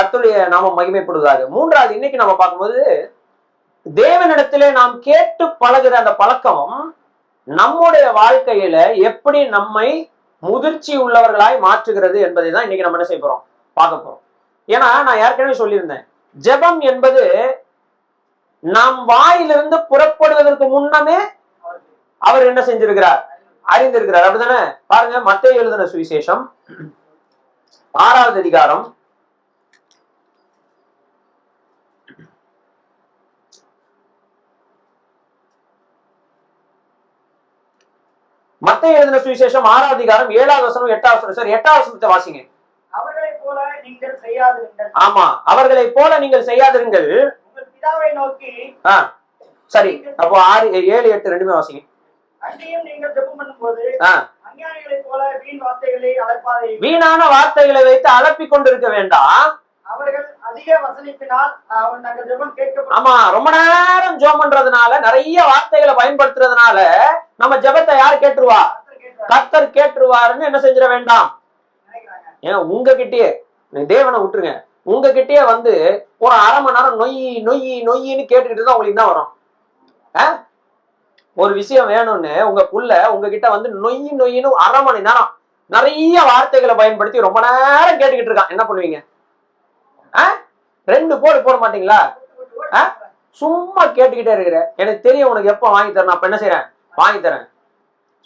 கர்த்தருடைய நாமம் மகிமைப்படுவதாக. மூன்றாவது, இன்னைக்கு நம்ம பார்க்கும்போது தேவனிடத்திலே நாம் கேட்டு பழகுற அந்த பழக்கம் நம்முடைய வாழ்க்கையில எப்படி நம்மை முதிர்ச்சி உள்ளவர்களாய் மாற்றுகிறது என்பதை தான் இன்னைக்கு நம்ம என்ன செய்ய போறோம், பார்க்க போறோம். ஏன்னா நான் ஏற்கனவே சொல்லியிருந்தேன், ஜெபம் என்பது நாம் வாயிலிருந்து புறப்படுவதற்கு முன்னமே அவர் என்ன செஞ்சிருக்கிறார், அறிந்திருக்கிறார். அப்படித்தானே? பாருங்க, மத்தேயு எழுதின சுவிசேஷம் 6வது அதிகாரம் 6வது அதிகாரம் 7வது வசனம் 8வது வசனம். சார் 8வது வசனத்தை வாசிங்க. அவர்களைப் போல நீங்கள் செய்யாதிருங்கள். ஆமா, அவர்களைப் போல நீங்கள் செய்யாதிருங்கள். உங்கள் பிதாவை நோக்கி. சரி, அப்போ 6, 7, 8 ரெண்டுமே வாசிங்க. அன்றியும் நீங்கள் ஜெபம் பண்ணும்போது அஞ்ஞானிகளைப் போல வீண் வார்த்தைகளை அலப்பாதே. வீணான வார்த்தைகளை வைத்து அலப்பிக் கொண்டிருக்க வேண்டாம். அவர்கள் அதிக வசனிப்பினால் தங்கள் ஜெபம் கேட்கப்படும். ஆமா, ரொம்ப நேரம் ஜெபம் பண்றதுனால, நிறைய வார்த்தைகளை பயன்படுத்துறதுனால நம்ம ஜெபத்தை யார் கேட்டுருவா? கர்த்தர் கேட்டுருவாருன்னு என்ன செஞ்சிட வேண்டாம். ஏன்னா உங்ககிட்டயே, தேவனை விட்டுருங்க, உங்ககிட்டயே வந்து ஒரு அரை மணி நேரம் நொய் நொய் நொய்ன்னு கேட்டுக்கிட்டு தான் உங்களுக்கு என்ன வரும்? ஒரு விஷயம் வேணும்னு உங்க புள்ள உங்ககிட்ட வந்து நொய் நொய்னு அரை மணி நேரம் நிறைய வார்த்தைகளை பயன்படுத்தி ரொம்ப நேரம் கேட்டுக்கிட்டு இருக்கான், என்ன பண்ணுவீங்க? 2 போட மாட்டீங்களா? சும்மா கேட்டுக்கிட்டே இருக்கிற, எனக்கு தெரியும் உனக்கு எப்ப வாங்கி தரணும், அப்ப என்ன செய்யறேன், வாங்கி தரேன்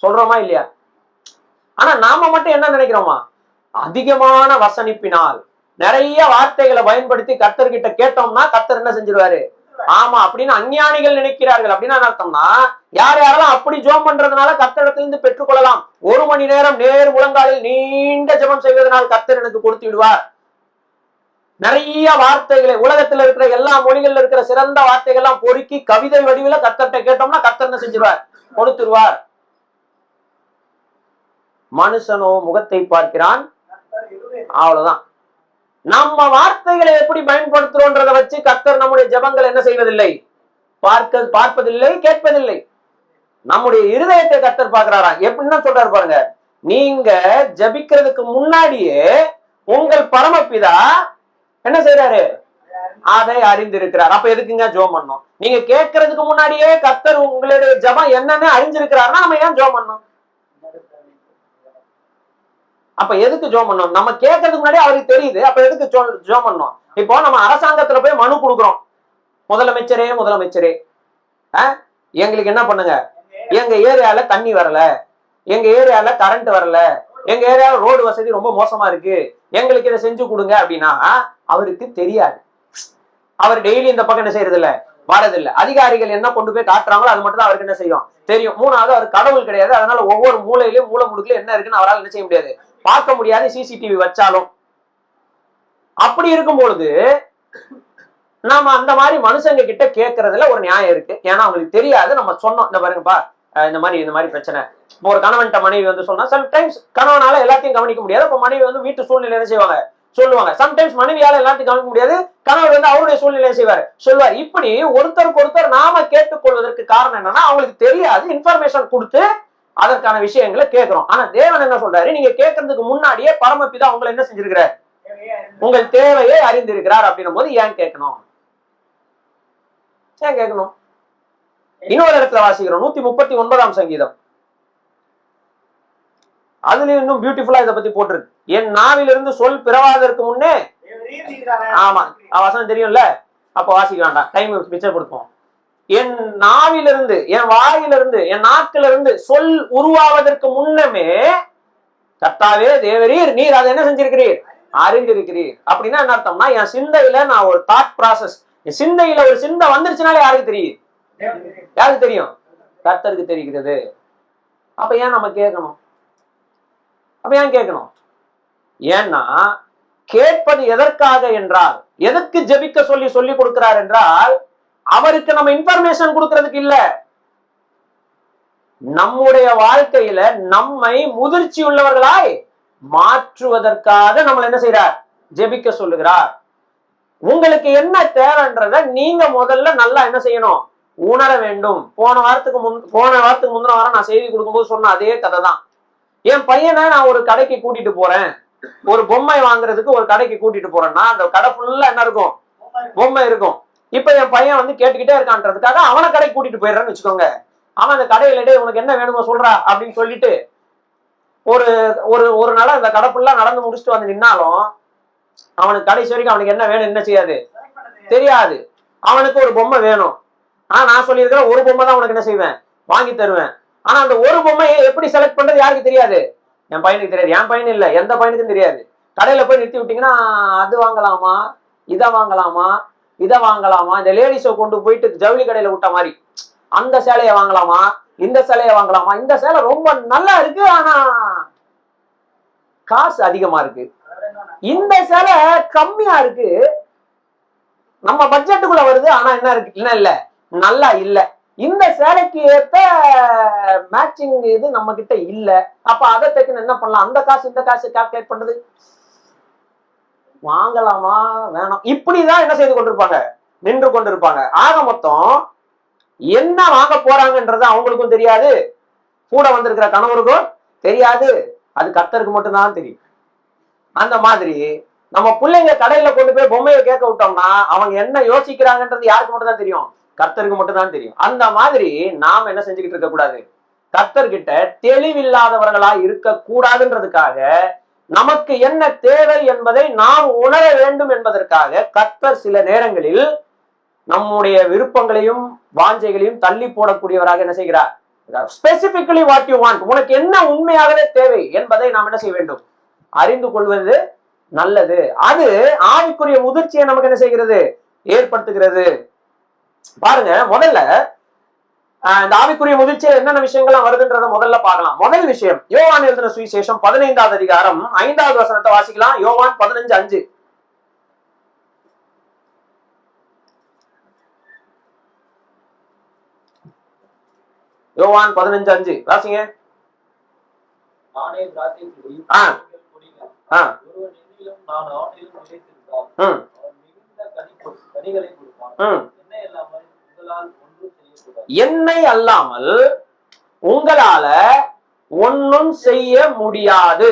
சொல்றோமா இல்லையா? ஆனா நாம மட்டும் என்ன நினைக்கிறோமா, அதிகமான வசனிப்பினால் நிறைய வார்த்தைகளை பயன்படுத்தி கர்த்தர்கிட்ட கேட்டோம்னா கர்த்தர் என்ன செஞ்சிருவாரு? ஆமா அப்படின்னு அஞ்ஞானிகள் நினைக்கிறார்கள். அப்படின்னா அர்த்தம்னா, யார் யாரெல்லாம் அப்படி ஜெபம் பண்றதுனால கர்த்தரிடத்திலிருந்து பெற்றுக்கொள்ளலாம். 1 மணி நேரம் நேர் முழங்காலில் நீண்ட ஜெபம் செய்வதனால் கர்த்தர் எனக்கு கொடுத்து விடுவார். நிறைய வார்த்தைகளை, உலகத்துல இருக்கிற எல்லா மொழிகள்ல இருக்கிற சிறந்த வார்த்தைகள்லாம் பொறுக்கி கவிதை வடிவில கர்த்தர்கிட்ட கேட்டோம்னா கர்த்தர் என்ன செஞ்சிருவார்? கொடுத்துருவார். மனுஷனோ முகத்தை பார்க்கிறான், அவ்வளவுதான். நம்ம வார்த்தைகளை எப்படி பயன்படுத்துறோன்றத வச்சு கர்த்தர் நம்முடைய ஜெபங்கள் என்ன செய்வதில்லை, பார்ப்பதில்லை, கேட்பதில்லை. நம்முடைய இருதயத்தை கர்த்தர் பார்க்கிறாரா? எப்படின்னா சொல்றாரு பாருங்க, நீங்க ஜபிக்கிறதுக்கு முன்னாடியே உங்கள் பரமபிதா என்ன செய்யறாரு? அதை அறிந்திருக்கிறார். அப்ப எதுக்குங்க ஜெபம் பண்ணணும்? நீங்க கேட்கறதுக்கு முன்னாடியே கர்த்தர் உங்களுடைய ஜெபம் என்னன்னு அறிஞ்சிருக்கிறாருன்னா நம்ம ஏன் ஜெபம் பண்ணணும்? அப்ப எதுக்கு ஜெபம் பண்ணணும்? நம்ம கேட்கறதுக்கு முன்னாடி அவருக்கு தெரியுது, அப்ப எதுக்கு ஜெபம் பண்ணணும்? இப்போ நம்ம அரசாங்கத்துல போய் மனு கொடுக்குறோம், முதலமைச்சரே எங்களுக்கு என்ன பண்ணுங்க, எங்க ஏரியால தண்ணி வரல, எங்க ஏரியால கரண்ட் வரல, எங்க ஏரியால ரோடு வசதி ரொம்ப மோசமா இருக்கு, எங்களுக்கு இதை செஞ்சு கொடுங்க அப்படின்னா அவருக்கு தெரியாது. அவர் டெய்லி இந்த பக்கம் என்ன செய்யறது இல்ல, வரதில்லை. அதிகாரிகள் என்ன கொண்டு போய் காட்டுறாங்களோ அது மட்டும் தான் அவருக்கு என்ன செய்யும், தெரியும். 3வது, அவர் கடவுள் கிடையாது. அதனால ஒவ்வொரு மூலையிலும் மூல முடுக்குல என்ன இருக்குன்னு அவரால் என்ன செய்ய முடியாது, பார்க்க முடியாது, சிசிடிவி வச்சாலும். அப்படி இருக்கும் பொழுது நாம அந்த மாதிரி மனுஷங்க கிட்ட கேட்கறதுல ஒரு நியாயம் இருக்கு. ஏன்னா அவங்களுக்கு தெரியாது. நம்ம சொன்னோம், இந்த பாருங்கப்பா, இந்த மாதிரி பிரச்சனை. இப்போ ஒரு கணவன்கிட்ட மனைவி வந்து சொன்னா, சம்டைம்ஸ் கணவனால எல்லாத்தையும் கவனிக்க முடியாது. அப்ப மனைவி வந்து வீட்டு சூழ்நிலை என்ன செய்வாங்க, சொல்லுவாங்க. சம்டைம்ஸ் மனைவியால எல்லாத்தையும் கவனிக்க முடியாது, கணவர் வந்து அவருடைய சூழ்நிலையை செய்வார், சொல்வார். இப்படி ஒருத்தருக்கு ஒருத்தர் நாம கேட்டுக்கொள்வதற்கு காரணம் என்னன்னா, அவங்களுக்கு தெரியாது, இன்ஃபர்மேஷன் கொடுத்து அதற்கான விஷயங்களை கேட்கிறோம். ஆனா தேவன் என்ன சொல்றாரு, நீங்க கேட்கறதுக்கு முன்னாடியே பரமபிதா உங்களை என்ன செஞ்சிருக்கிறார், உங்கள் தேவையை அறிந்திருக்கிறார். அப்படின்னும் போது ஏன் கேட்கணும்? இன்னொரு இடத்துல வாசிக்கிறோம், 139ஆம் சங்கீதம். அதுலயும் இன்னும் பியூட்டிஃபுல்லா இதை பத்தி போட்டிருக்கு. என் நாவிலிருந்து சொல் பிறவாதற்கு முன்னே. ஆமா, வசனம் தெரியும்ல, அப்ப வாசிக்க வேண்டாம், டைம் மிச்சம் கொடுப்போம். என் நாவிலிருந்து, என் வாயிலிருந்து, என் நாக்கிலிருந்து சொல் உருவாவதற்கு முன்னமே கர்த்தாவே தேவரீர், நீர் அதை என்ன செஞ்சிருக்கிறீர், அறிந்திருக்கிறீர். அப்படின்னா என்ன அர்த்தம்னா, என் சிந்தையில நான் ஒரு தாட் ப்ராசஸ், என் சிந்தையில ஒரு சிந்தை வந்துருச்சுனாலே யாருக்கு தெரியும், யாருக்கு தெரியும், கர்த்தருக்கு தெரிகிறது. அப்ப ஏன் நம்ம கேட்கணும்? ஏன்னா கேட்பது எதற்காக என்றால், எதற்கு ஜெபிக்க சொல்லி கொடுக்கிறார் என்றால், அவருக்கு நம்ம இன்ஃபர்மேஷன் கொடுக்கிறதுக்கு இல்ல, நம்முடைய வாழ்க்கையில நம்மை முதிர்ச்சி உள்ளவர்களாய் மாற்றுவதற்காக நம்மளை என்ன செய்யறார், ஜெபிக்க சொல்லுகிறார். உங்களுக்கு என்ன தேவைன்றத நீங்க முதல்ல நல்லா என்ன செய்யணும், உணர வேண்டும். போன வாரத்துக்கு முந்தின வாரம் நான் செய்தி கொடுக்கும்போது சொன்ன அதே கதை தான். என் பையனை நான் ஒரு கடைக்கு கூட்டிட்டு போறேன், ஒரு பொம்மை வாங்குறதுக்கு ஒரு கடைக்கு கூட்டிட்டு போறேன்னா அந்த கடை ஃபுல்லா என்ன இருக்கும்? பொம்மை இருக்கும். இப்ப என் பையன் வந்து கேட்டுக்கிட்டே இருக்கான்றதுக்காக அவனை கடைக்கு கூட்டிட்டு போயிடுறேன்னு வச்சுக்கோங்க. அவன் அந்த கடையில டே உனக்கு என்ன வேணுமோ சொல்றா அப்படின்னு சொல்லிட்டு ஒரு ஒரு ஒரு நாள் அந்த கடை ஃபுல்லா நடந்து முடிச்சுட்டு வந்து நின்னாலும் அவனுக்கு கடைசி வரைக்கும் அவனுக்கு என்ன வேணும் என்ன செய்யாது தெரியாது. அவனுக்கு ஒரு பொம்மை வேணும். ஆனா நான் சொல்லியிருக்கிறேன் ஒரு பொம்மை தான் உனக்கு என்ன செய்வேன் வாங்கி தருவேன். ஆனா அந்த ஒரு பொம்மையை எப்படி செலக்ட் பண்றது யாருக்கு தெரியாது? என் பையனுக்கு தெரியாது. என் பையன் இல்ல, எந்த பையனுக்கும் தெரியாது. கடையில போய் நிறுத்தி விட்டீங்கன்னா அது வாங்கலாமா, இதை வாங்கலாமா, இதை வாங்கலாமா, இந்த லேடிஸை கொண்டு போயிட்டு ஜவுளி கடையில விட்ட மாதிரி அந்த சேலையை வாங்கலாமா, இந்த சேலையை வாங்கலாமா, இந்த சேலை ரொம்ப நல்லா இருக்கு ஆனா காசு அதிகமா இருக்கு, இந்த சேலை கம்மியா இருக்கு நம்ம பட்ஜெட்டுக்குள்ள வருது ஆனா என்ன இருக்கு என்ன இல்ல நல்லா இல்ல, இந்த சேலைக்கு ஏத்த மேட்சிங் இது நம்ம கிட்ட இல்ல, அப்ப அதை தைக்கணும் என்ன பண்ணலாம், அந்த காசு இந்த காசு கால்குலேட் பண்றது வாங்கலாமா வேணாம் இப்படிதான் என்ன செய்து கொண்டிருப்பாங்க நின்று கொண்டிருப்பாங்க. ஆக மொத்தம் என்ன வாங்க போறாங்கன்றது அவங்களுக்கும் தெரியாது, கூட வந்திருக்கிற கணவருக்கும் தெரியாது, அது கர்த்தருக்கு மட்டும்தான் தெரியும். அந்த மாதிரி நம்ம பிள்ளைங்க கடையில கொண்டு போய் பொம்மையை கேட்க விட்டோம்னா அவங்க என்ன யோசிக்கிறாங்கன்றது யாருக்கு மட்டும் தான் தெரியும், கர்த்தருக்கு மட்டும் தான் தெரியும். அந்த மாதிரி நாம என்ன செஞ்சுக்கிட்டு இருக்க கூடாது, கர்த்தர்கிட்ட தெளிவில்லாதவர்களா இருக்க கூடாதுன்றதுக்காக நமக்கு என்ன தேவை என்பதை நாம் உணர வேண்டும் என்பதற்காக கர்த்தர் சில நேரங்களில் நம்முடைய விருப்பங்களையும் வாஞ்சைகளையும் தள்ளி போடக்கூடியவராக என்ன செய்கிறார், ஸ்பெசிபிக்கலி வாட் யூ வாண்ட், உனக்கு என்ன உண்மையாகவே தேவை என்பதை நாம் என்ன செய்ய வேண்டும் அறிந்து கொள்வது நல்லது. அது ஆவிக்குரிய முதிர்ச்சியை நமக்கு என்ன செய்கிறது ஏற்படுத்துகிறது. பாருங்க, முதல்ல இந்த ஆவிக்குரிய முதிர்ச்சியில் என்னென்ன விஷயங்கள்லாம் வருதுன்றத முதல்ல பார்க்கலாம். முதல் விஷயம் யோவான் எழுதின சுவிசேஷம் 15வது அதிகாரம் 5வது வசனத்தை வாசிக்கலாம். யோவான் 15:5. யோவான் 15:5 வாசிங்க. என்னை அல்லாமல் உங்களால ஒன்னும் செய்ய முடியாது.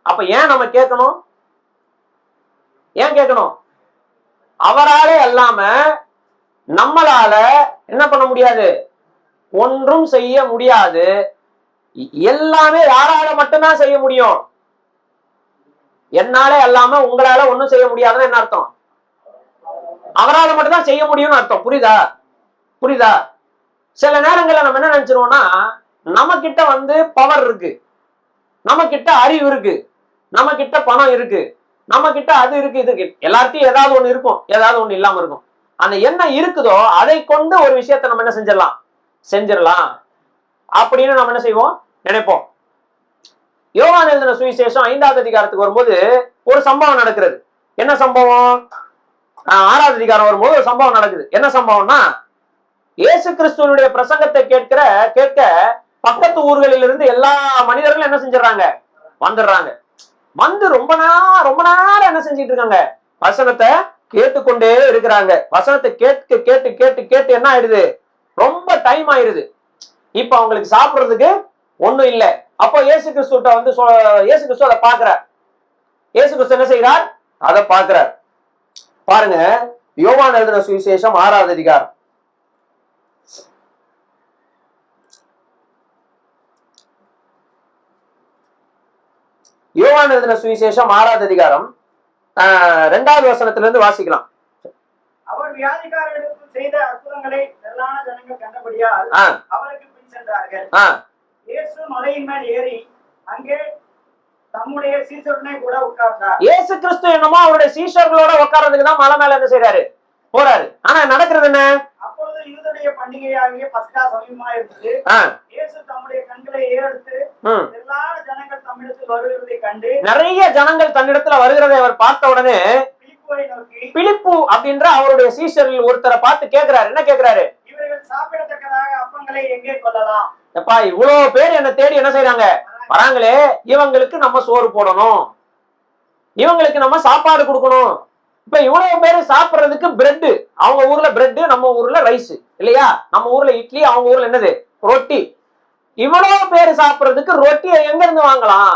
அப்ப ஏன் நம்ம கேட்கணும், ஏன் கேட்கணும்? அவராலே அல்லாம நம்மளால என்ன பண்ண முடியாது, ஒன்றும் செய்ய முடியாது. எல்லாமே யாரால மட்டும்தான் செய்ய முடியும், என்னாலே அல்லாம உங்களால ஒன்னும் செய்ய முடியாதுன்னு என்ன அர்த்தம், அவரால மட்டும்தான் செய்ய முடியும்னு அர்த்தம். புரியுதா புரியுதா? சில நேரங்கள்ல நம்ம என்ன நினைச்சிருவோம்னா நம்ம கிட்ட வந்து பவர் இருக்கு, நம்ம கிட்ட அறிவு இருக்கு, நம்ம கிட்ட பணம் இருக்கு, நம்ம கிட்ட அது இருக்கு இது இருக்கு, எல்லார்ட்டையும் ஏதாவது ஒண்ணு இருக்கும், ஏதாவது ஒண்ணு இல்லாம இருக்கும். அந்த என்ன இருக்குதோ அதை கொண்டு ஒரு விஷயத்த நம்ம என்ன செஞ்சிடலாம் அப்படின்னு நம்ம என்ன செய்வோம் நினைப்போம். யோவான் எழுதின சுவிசேஷம் 5வது அதிகாரத்துக்கு வரும்போது ஒரு சம்பவம் நடக்கிறது. என்ன சம்பவம்? 6வது அதிகாரம் வரும்போது ஒரு சம்பவம் நடக்குது. என்ன சம்பவம்னா, இயேசு கிறிஸ்துவனுடைய பிரசங்கத்தை கேட்க பக்கத்து ஊர்களில் இருந்து எல்லா மனிதர்களும் என்ன செஞ்சிடறாங்க வந்துடுறாங்க. வந்து ரொம்ப நேரம் என்ன செஞ்சிட்டு இருக்காங்க, வசனத்தை கேட்டுக்கொண்டே இருக்கிறாங்க. வசனத்தை கேட்டு கேட்டு கேட்டு கேட்டு என்ன ஆயிடுது, ரொம்ப டைம் ஆயிருது. இப்ப அவங்களுக்கு சாப்பிடுறதுக்கு ஒண்ணும் இல்லை. அப்போ இயேசு கிறிஸ்துட்ட வந்து இயேசு கிறிஸ்து அதை பாக்குறார். இயேசு கிறிஸ்து என்ன செய்கிறார், அதை பாக்குறார். பாருங்க, யோவான் எழுதின சுவிசேஷம் 6வது அதிகாரம். யோவான் எழுதின சுவிசேஷம் 6வது அதிகாரம் 2வது வசனத்திலிருந்து வாசிக்கலாம். அவர் வியாதிக்காரர்களுக்கு செய்த அற்புதங்களை திரளான ஜனங்கள் கண்டபடியால் அவருக்கு பின் சென்றார்கள். இயேசு மலையின் மேல் ஏறி அங்கே தம்முடைய சீஷருடனே கூட உட்கார்ந்தார். இயேசு கிறிஸ்து என்னமோ அவருடைய சீஷர்களோட உட்கார்றதுக்கு தான் மலை மேல என்ன செய்யறாரு, போறாரு. ஆனா நடக்கிறது என்ன, அப்பொழுது யூதருடைய பண்டிகையாகிய பஸ்கா சமீபமாக இருந்தது. இயேசு தம்முடைய கண்களை ஏறெடுத்து திரளான ஜனங்கள் தம்மிடத்தில் வருகிறதை கண்டு, நிறைய ஜனங்கள் தன்னிடத்துல வருகிறதை அவர் பார்த்த உடனே பிலிப்பு அப்படின்ற அவருடைய சீஷரில் ஒருத்தரை பார்த்து கேட்கிறாரு. என்ன கேட்கிறாரு, இவர்கள் சாப்பிடத்தக்கதாக அப்பங்களை எங்கே கொள்ளலாம்? எப்பா, இவ்வளவு பேர் என்ன தேடி என்ன செய்யறாங்க வராங்களே, இவங்களுக்கு நம்ம சோறு போடணும், இவங்களுக்கு நம்ம சாப்பாடு கொடுக்கணும். இப்ப இவ்வளவு பேரு சாப்பிடுறதுக்கு பிரெட், அவங்க ஊர்ல பிரெட், நம்ம ஊர்ல ரைஸ் இல்லையா, நம்ம ஊர்ல இட்லி, அவங்க ஊர்ல என்னது ரொட்டி. இவ்வளவு பேரு சாப்பிடுறதுக்கு ரொட்டியை எங்க இருந்து வாங்கலாம்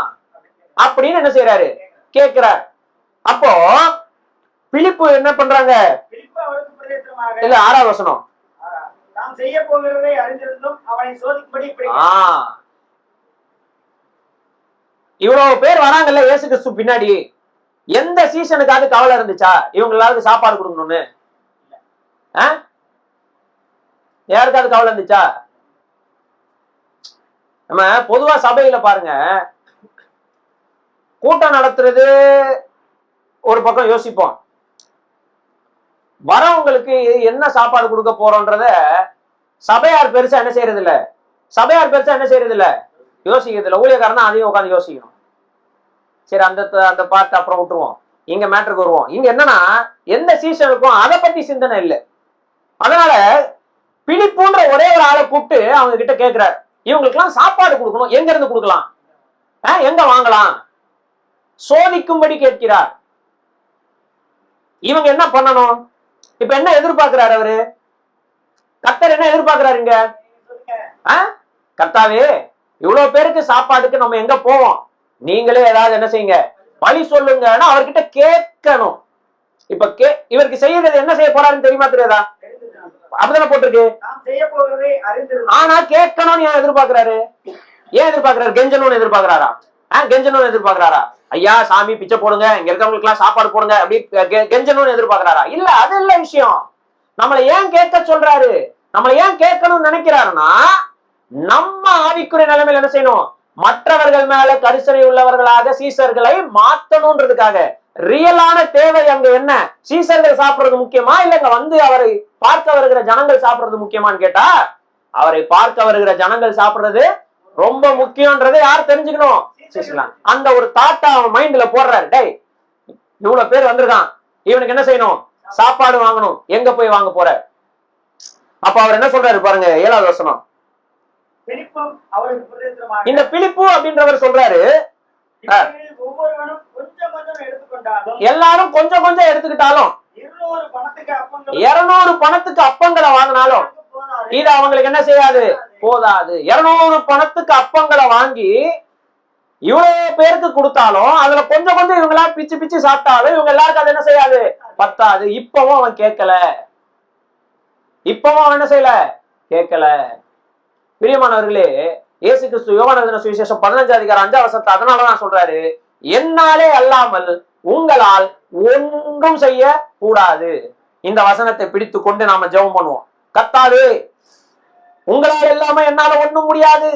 அப்படின்னு என்ன செய்யறாரு கேட்கிறார். அப்போ பிலிப்பு என்ன பண்றாங்க? பிலிப்பு அவருக்கு பிரதித்திரமாக, இல்ல 6வது வசனம், நாம் செய்ய போகிறதை அறிந்திருந்தும் அவனை சோதிக்கும்படி இப்படி. இவ்வளவு பேர் வராங்கல்ல இயேசு கிறிஸ்து பின்னாடி, எந்த சீசனுக்காவது கவலை இருந்துச்சா இவங்க எல்லாருக்கும் சாப்பாடு கொடுக்கணும்னு? யாருக்காவது கவலை இருந்துச்சா? நம்ம பொதுவா சபையில பாருங்க, கூட்டம் நடத்துறது ஒரு பக்கம் யோசிப்போம், வரவங்களுக்கு என்ன சாப்பாடு கொடுக்க போறோம்ன்றத சபையார் பெருசா என்ன செய்யறது இல்ல, யோசிக்கிறது இல்ல. ஊழியக்காரன் தான் அதையும் உட்காந்து யோசிக்கணும். சரி, அந்த பார்ட் அப்புறம் விட்டுருவோம், இங்க மேட்டருக்கு வருவோம். இங்க என்னன்னா, எந்த சீசனுக்கும் அதை பத்தி சிந்தனை இல்லை. அதனால பிலிப்புன்ற ஒரே ஒரு ஆளை கூப்பிட்டு அவங்க கிட்ட கேட்கிறார், இவங்களுக்கு எல்லாம் சாப்பாடு கொடுக்கணும், எங்க இருந்து கொடுக்கலாம், எங்க வாங்கலாம், சோதிக்கும்படி கேட்கிறார். இவங்க என்ன பண்ணணும்? இப்ப என்ன எதிர்பார்க்கிறாரு அவரு? கர்த்தர் என்ன எதிர்பார்க்கிறாரு இங்க? கர்த்தாவே, இவ்வளவு பேருக்கு சாப்பாடுக்கு நம்ம எங்க போவோம், நீங்களே ஏதாவது என்ன செய்யுங்க, வழி சொல்லுங்கன்னா அவர்கிட்ட கேட்கணும். இப்ப இவருக்கு செய்யறது என்ன செய்ய போறாருன்னு தெரியுமா தெரியாதா? அப்படிதானே போட்டிருக்கு. ஆனா கேட்கணும்னு ஏன் எதிர்பார்க்கிறாரு? கெஞ்சணும்னு எதிர்பார்க்கிறாரா? ஐயா சாமி பிச்சை போடுங்க, இங்க இருக்கவங்களுக்கு எல்லாம் சாப்பாடு போடுங்க அப்படி கெஞ்சணும்னு எதிர்பார்க்கிறாரா? இல்ல, அது இல்ல விஷயம். நம்மளை ஏன் கேட்க சொல்றாரு, நம்மளை ஏன் கேட்கணும்னு நினைக்கிறாருன்னா, நம்ம ஆவிக்குரிய நிலைமையில என்ன செய்யணும், மற்றவர்கள் மேல கரிசனை உள்ளவர்களாக சீசர்களை மாத்தணும்ன்றதுக்காக. ரியலான தேவை அங்க என்ன, சீசர்கள் சாப்பிடுறது முக்கியமா, இல்லங்க வந்து அவரை பார்க்க வருகிற ஜனங்கள் சாப்பிடுறது முக்கியமான்னு கேட்டா, அவரை பார்க்க வருகிற ஜனங்கள் சாப்பிடுறது ரொம்ப முக்கியம்ன்றதை யார் தெரிஞ்சுக்கணும்? அந்த ஒரு தாட்டா அவன் மைண்ட்ல போடுறாரு. டேய், இவ்வளவு பேர் வந்திருக்கான், இவனுக்கு என்ன செய்யணும், சாப்பாடு வாங்கணும், எங்க போய் வாங்க போற? அப்ப அவர் என்ன சொல்றாரு பாருங்க, 7வது வசனம். இந்த பிலிப்பு அப்படின்றவர் சொல்றாரு, எல்லாரும் கொஞ்சம் கொஞ்சம் எடுத்துக்கிட்டாலும், 200 பணத்துக்கு அப்பங்களை வாங்கினாலும் இது அவங்களுக்கு என்ன செய்யாது, போதாது. 200 பணத்துக்கு அப்பங்களை வாங்கி இவ்வளவு பேருக்கு கொடுத்தாலும், அதுல கொஞ்சம் கொஞ்சம் இவங்களா பிச்சு பிச்சு சாப்பிட்டாலும் இவங்க எல்லாருக்கும் அது என்ன செய்யாது, பத்தாது. இப்பவும் அவன் கேட்கல, என்ன செய்யல, கேட்கல. பிரியமானவர்களே, இயேசு கிறிஸ்து யோவான் எழுதின சுவிசேஷம் 15 அதிகாரம் 5 வசனத்தை அதனாலதான் சொல்றாரு, என்னாலே அல்லாமல் உங்களால் ஒன்றும் செய்ய கூடாது. இந்த வசனத்தை பிடித்து கொண்டு நாம ஜெபம் பண்ணுவோம். கர்த்தாவே, உங்களால் எல்லாமே என்னால ஒண்ணும் முடியாது.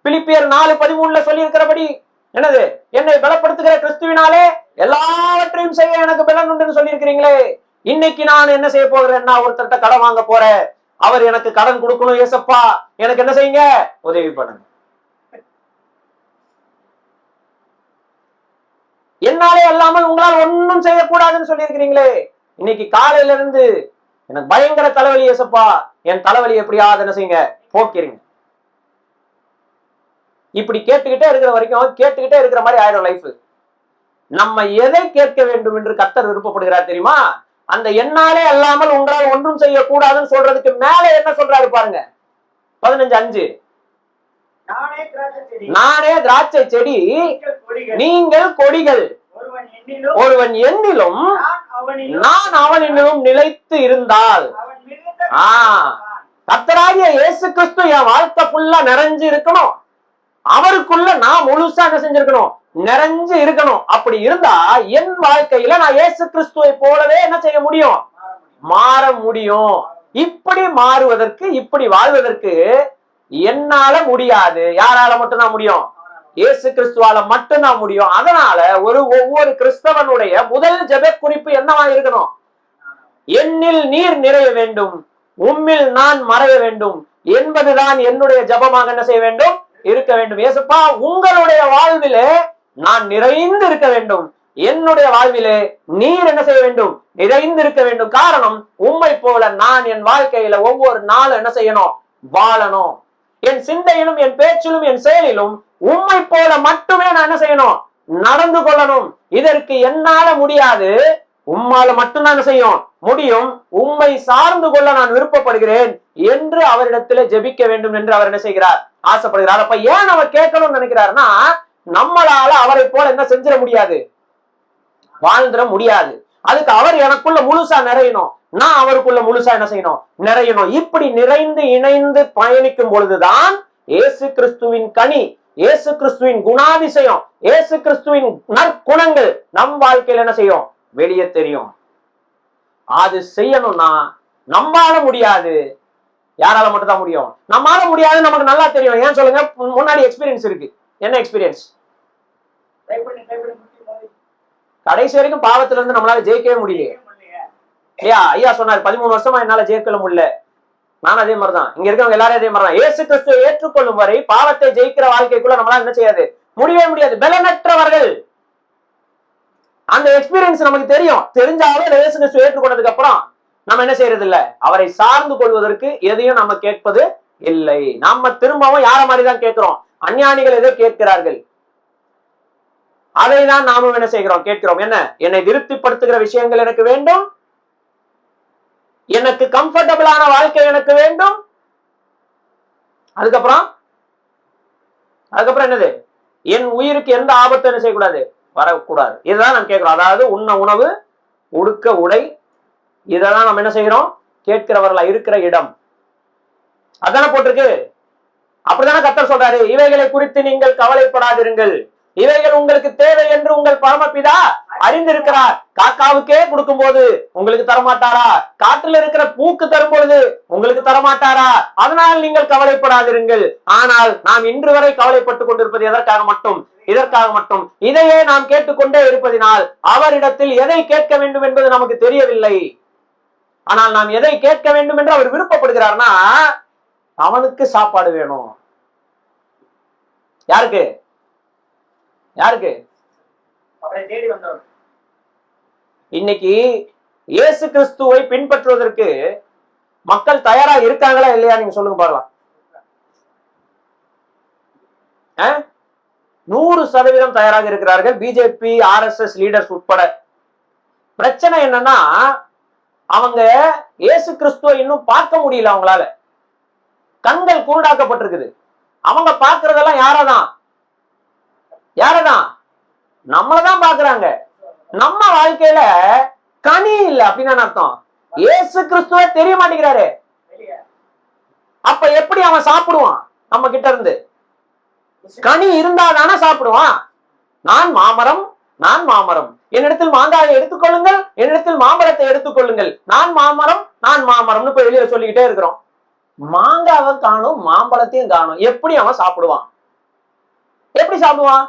பிலிப்பியர் 4:13 சொல்லி இருக்கிறபடி, என்னது, என்னை பலப்படுத்துகிற கிறிஸ்துவினாலே எல்லாவற்றையும் செய்ய எனக்கு பலன் உண்டுன்னு சொல்லி இருக்கிறீங்களே. இன்னைக்கு நான் என்ன செய்ய போகிறேன்னா, ஒருத்தர்கிட்ட கடன் வாங்க போறேன், அவர் எனக்கு கடன் கொடுக்கணும், ஏசப்பா எனக்கு என்ன செய்யுங்க, உதவி பண்ணுங்க. என்னாலே அல்லாமல் உங்களால் ஒன்னும் செய்யக்கூடாதுன்னு சொல்லி இருக்கிறீங்களே. இன்னைக்கு காலையில இருந்து எனக்கு பயங்கர தலைவலி ஏசப்பா, என் தலைவலி எப்படியாவது என்ன செய்யுங்க, போக்கிறீங்க. இப்படி கேட்டுக்கிட்டே இருக்கிற வரைக்கும் கேட்டுக்கிட்டே இருக்கிற மாதிரி ஆயிடும் லைஃப். நம்ம எதை கேட்க வேண்டும் என்று கர்த்தர் விருப்பப்படுகிறார் தெரியுமா? அந்த என்னாலே அல்லாமல் உங்களால் ஒன்றும் செய்யக்கூடாதுன்னு சொல்றதுக்கு மேல என்ன சொல்றாரு பாருங்க, 15:5. நானே திராட்சை செடி, நீங்கள் கொடிகள், ஒருவன் என்னிலும் நான் அவனிலும் நிலைத்து இருந்தால். கர்த்தராகிய இயேசு கிறிஸ்து என் வாழ்க்கை ஃபுல்லா நிறைஞ்சு இருக்கணும், அவருக்குள்ள நான் முழுசா என்ன செஞ்சிருக்கணும், நிறைஞ்சு இருக்கணும். அப்படி இருந்தா என் வாழ்க்கையில நான் இயேசு கிறிஸ்துவை போலவே என்ன செய்ய முடியும், மாற முடியும். இப்படி மாறுவதற்கு, இப்படி வாழ்வதற்கு என்னால முடியாது. யாரால மட்டும்தான் முடியும்? இயேசு கிறிஸ்துவால மட்டும்தான் முடியும். அதனால ஒவ்வொரு கிறிஸ்தவனுடைய முதல் ஜெப குறிப்பு என்னவா இருக்கணும்? என்னில் நீர் நிறைய வேண்டும், உம்மில் நான் மறைய வேண்டும் என்பதுதான் என்னுடைய ஜெபமாக என்ன செய்ய வேண்டும், இருக்க வேண்டும். ஏசப்பா, உங்களுடைய வாழ்விலே நான் நிறைந்து இருக்க வேண்டும், என்னுடைய வாழ்விலே நீர் என்ன செய்ய வேண்டும், நிறைந்து இருக்க வேண்டும். காரணம், உம்மை போல நான் என் வாழ்க்கையில ஒவ்வொரு நாளும் என்ன செய்யணும், வாழணும். என் சிந்தையிலும் என் பேச்சிலும் என் செயலிலும் உம்மை போல மட்டுமே நான் என்ன செய்யணும், நடந்து கொள்ளணும். இதற்கு என்னால முடியாது, உம்மால மட்டும்தான் என்ன செய்யும் முடியும். உம்மை சார்ந்து கொள்ள நான் விருப்பப்படுகிறேன் என்று அவரிடத்திலே ஜெபிக்க வேண்டும் என்று அவர் என்ன செய்கிறார், ஆசைப்படுகிறார். அப்ப ஏன் அவர் கேட்கணும்னு நினைக்கிறாருன்னா, நம்மளால அவரை போல என்ன செஞ்சிட முடியாது, வாழ்ந்துட முடியாது. அதுக்கு அவர் எனக்குள்ள முழுசா நிறையணும், நான் அவருக்குள்ள முழுசா என்ன செய்யணும், நிறையணும். இப்படி நிறைந்து இணைந்து பயணிக்கும் பொழுதுதான் இயேசு கிறிஸ்துவின் கனி, இயேசு கிறிஸ்துவின் குணாதிசயம், இயேசு கிறிஸ்துவின் நற்குணங்கள் நம் வாழ்க்கையில் என்ன செய்யும், வெளியே தெரியும். அது செய்யணும்னா நம்மால முடியாது, யாரால மட்டும் தான் முடியும். நம்மால முடியாது, நமக்கு நல்லா தெரியும். ஏன் சொல்லுங்க, முன்னாடி எக்ஸ்பீரியன்ஸ் இருக்கு. என்ன எக்ஸ்பீரியன்ஸ்? கடைசி வரைக்கும் பாவத்துல இருந்து நம்மளால ஜெயிக்கவே முடியல. ஐயா சொன்னார் 13 வருஷமா என்னால ஜெயிக்கல முடியல. நானும் அதே மாதிரிதான், இங்க இருக்கவங்க எல்லாரும் அதே மாதிரிதான். இயேசு கிறிஸ்துவை ஏற்றுக்கொள்ளும் வரை பாவத்தை ஜெயிக்கிற வாழ்க்கைக்குள்ள நம்மளால என்ன செய்யாது, முடியவே முடியாது. பலனற்றவர்கள். அந்த எக்ஸ்பீரியன்ஸ் நமக்கு தெரியும். தெரிஞ்சாலும் இயேசு கிறிஸ்துவை ஏற்றுக்கொண்டதுக்கு அப்புறம் நம்ம என்ன செய்யறது இல்ல, அவரை சார்ந்து கொள்வதற்கு எதையும் நம்ம கேட்பது இல்லை. நம்ம திரும்பவும் யார மாதிரிதான் கேட்கிறோம், அஞ்ஞானிகள் எதை கேட்கிறார்கள், அதை தான் நாமும் என்ன செய்கிறோம், கேட்கிறோம். என்ன, என்னை திருப்திப்படுத்துகிற விஷயங்கள் எனக்கு வேண்டும், எனக்கு கம்ஃபர்டபிளான வாழ்க்கை எனக்கு வேண்டும். அதுக்கப்புறம் என்னது, என் உயிருக்கு எந்த ஆபத்து என்ன செய்யக்கூடாது, வரக்கூடாது. இதுதான் நம்ம கேட்கிறோம். அதாவது உண்ண உணவு, உடுக்க உடை, இதெல்லாம் நம்ம என்ன செய்யறோம், கேட்கிறவர்களா இருக்கிற இடம். அதான போட்டிருக்கு. அப்படித்தானே கர்த்தர் சொல்றாரு, இவைகளை குறித்து நீங்கள் கவலைப்படாதிருங்கள், இவைகள் உங்களுக்கு தேவை என்று உங்கள் பரமபிதா அறிந்திருக்கிறார். காக்காவுக்கே கொடுக்கும் போது உங்களுக்கு தரமாட்டாரா? காற்றில் இருக்கிற பூக்கு தரும் பொழுது உங்களுக்கு தரமாட்டாரா? அதனால் நீங்கள் கவலைப்படாதிருங்கள். ஆனால் நாம் இன்று வரை கவலைப்பட்டுக் கொண்டிருப்பது எதற்காக மட்டும், இதற்காக மட்டும். இதையே நாம் கேட்டுக்கொண்டே இருப்பதினால் அவரிடத்தில் எதை கேட்க வேண்டும் என்பது நமக்கு தெரியவில்லை. ஆனால் நாம் எதை கேட்க வேண்டும் என்று அவர் விருப்பப்படுகிறார்னா, அவனுக்கு சாப்பாடு வேணும். யாருக்கு? யாருக்கு? அவரை தேடி வந்தவர். இன்னைக்கு இயேசு கிறிஸ்துவை பின்பற்றுவதற்கு மக்கள் தயாரா இருக்காங்களா இல்லையா, நீங்க சொல்லுங்க பார்க்கலாம். 100% தயாராக இருக்கிறார்கள், பிஜேபி RSS லீடர்ஸ் உட்பட. பிரச்சனை என்னன்னா, அவங்க இயேசு கிறிஸ்துவை இன்னும் பார்க்க முடியல. அவங்களால கண்கள் குருடாக்கப்பட்டிருக்குது. அவங்க பார்க்கறதெல்லாம் யாரதான், நம்மளதான் பாக்குறாங்க. நம்ம வாழ்க்கையில கனி இல்ல அப்படின்னு அர்த்தம். இயேசு கிறிஸ்துவ தெரிய மாட்டேங்கிறாரு. அப்ப எப்படி அவன் சாப்பிடுவான்? நம்ம கிட்ட இருந்து கனி இருந்தாதானே சாப்பிடுவான். நான் மாமரம், நான் மாமரம், என்னிடத்தில் மாங்காயை எடுத்துக்கொள்ளுங்கள், என்னிடத்தில் மாம்பழத்தை எடுத்துக்கொள்ளுங்கள், நான் மாமரம், நான் மாமரம்னு போய் வெளியில சொல்லிக்கிட்டே இருக்கிறோம். மாங்காவை காணும், மாம்பழத்தையும் காணும். எப்படி அவன் சாப்பிடுவான்? எப்படி சாப்பிடுவான்?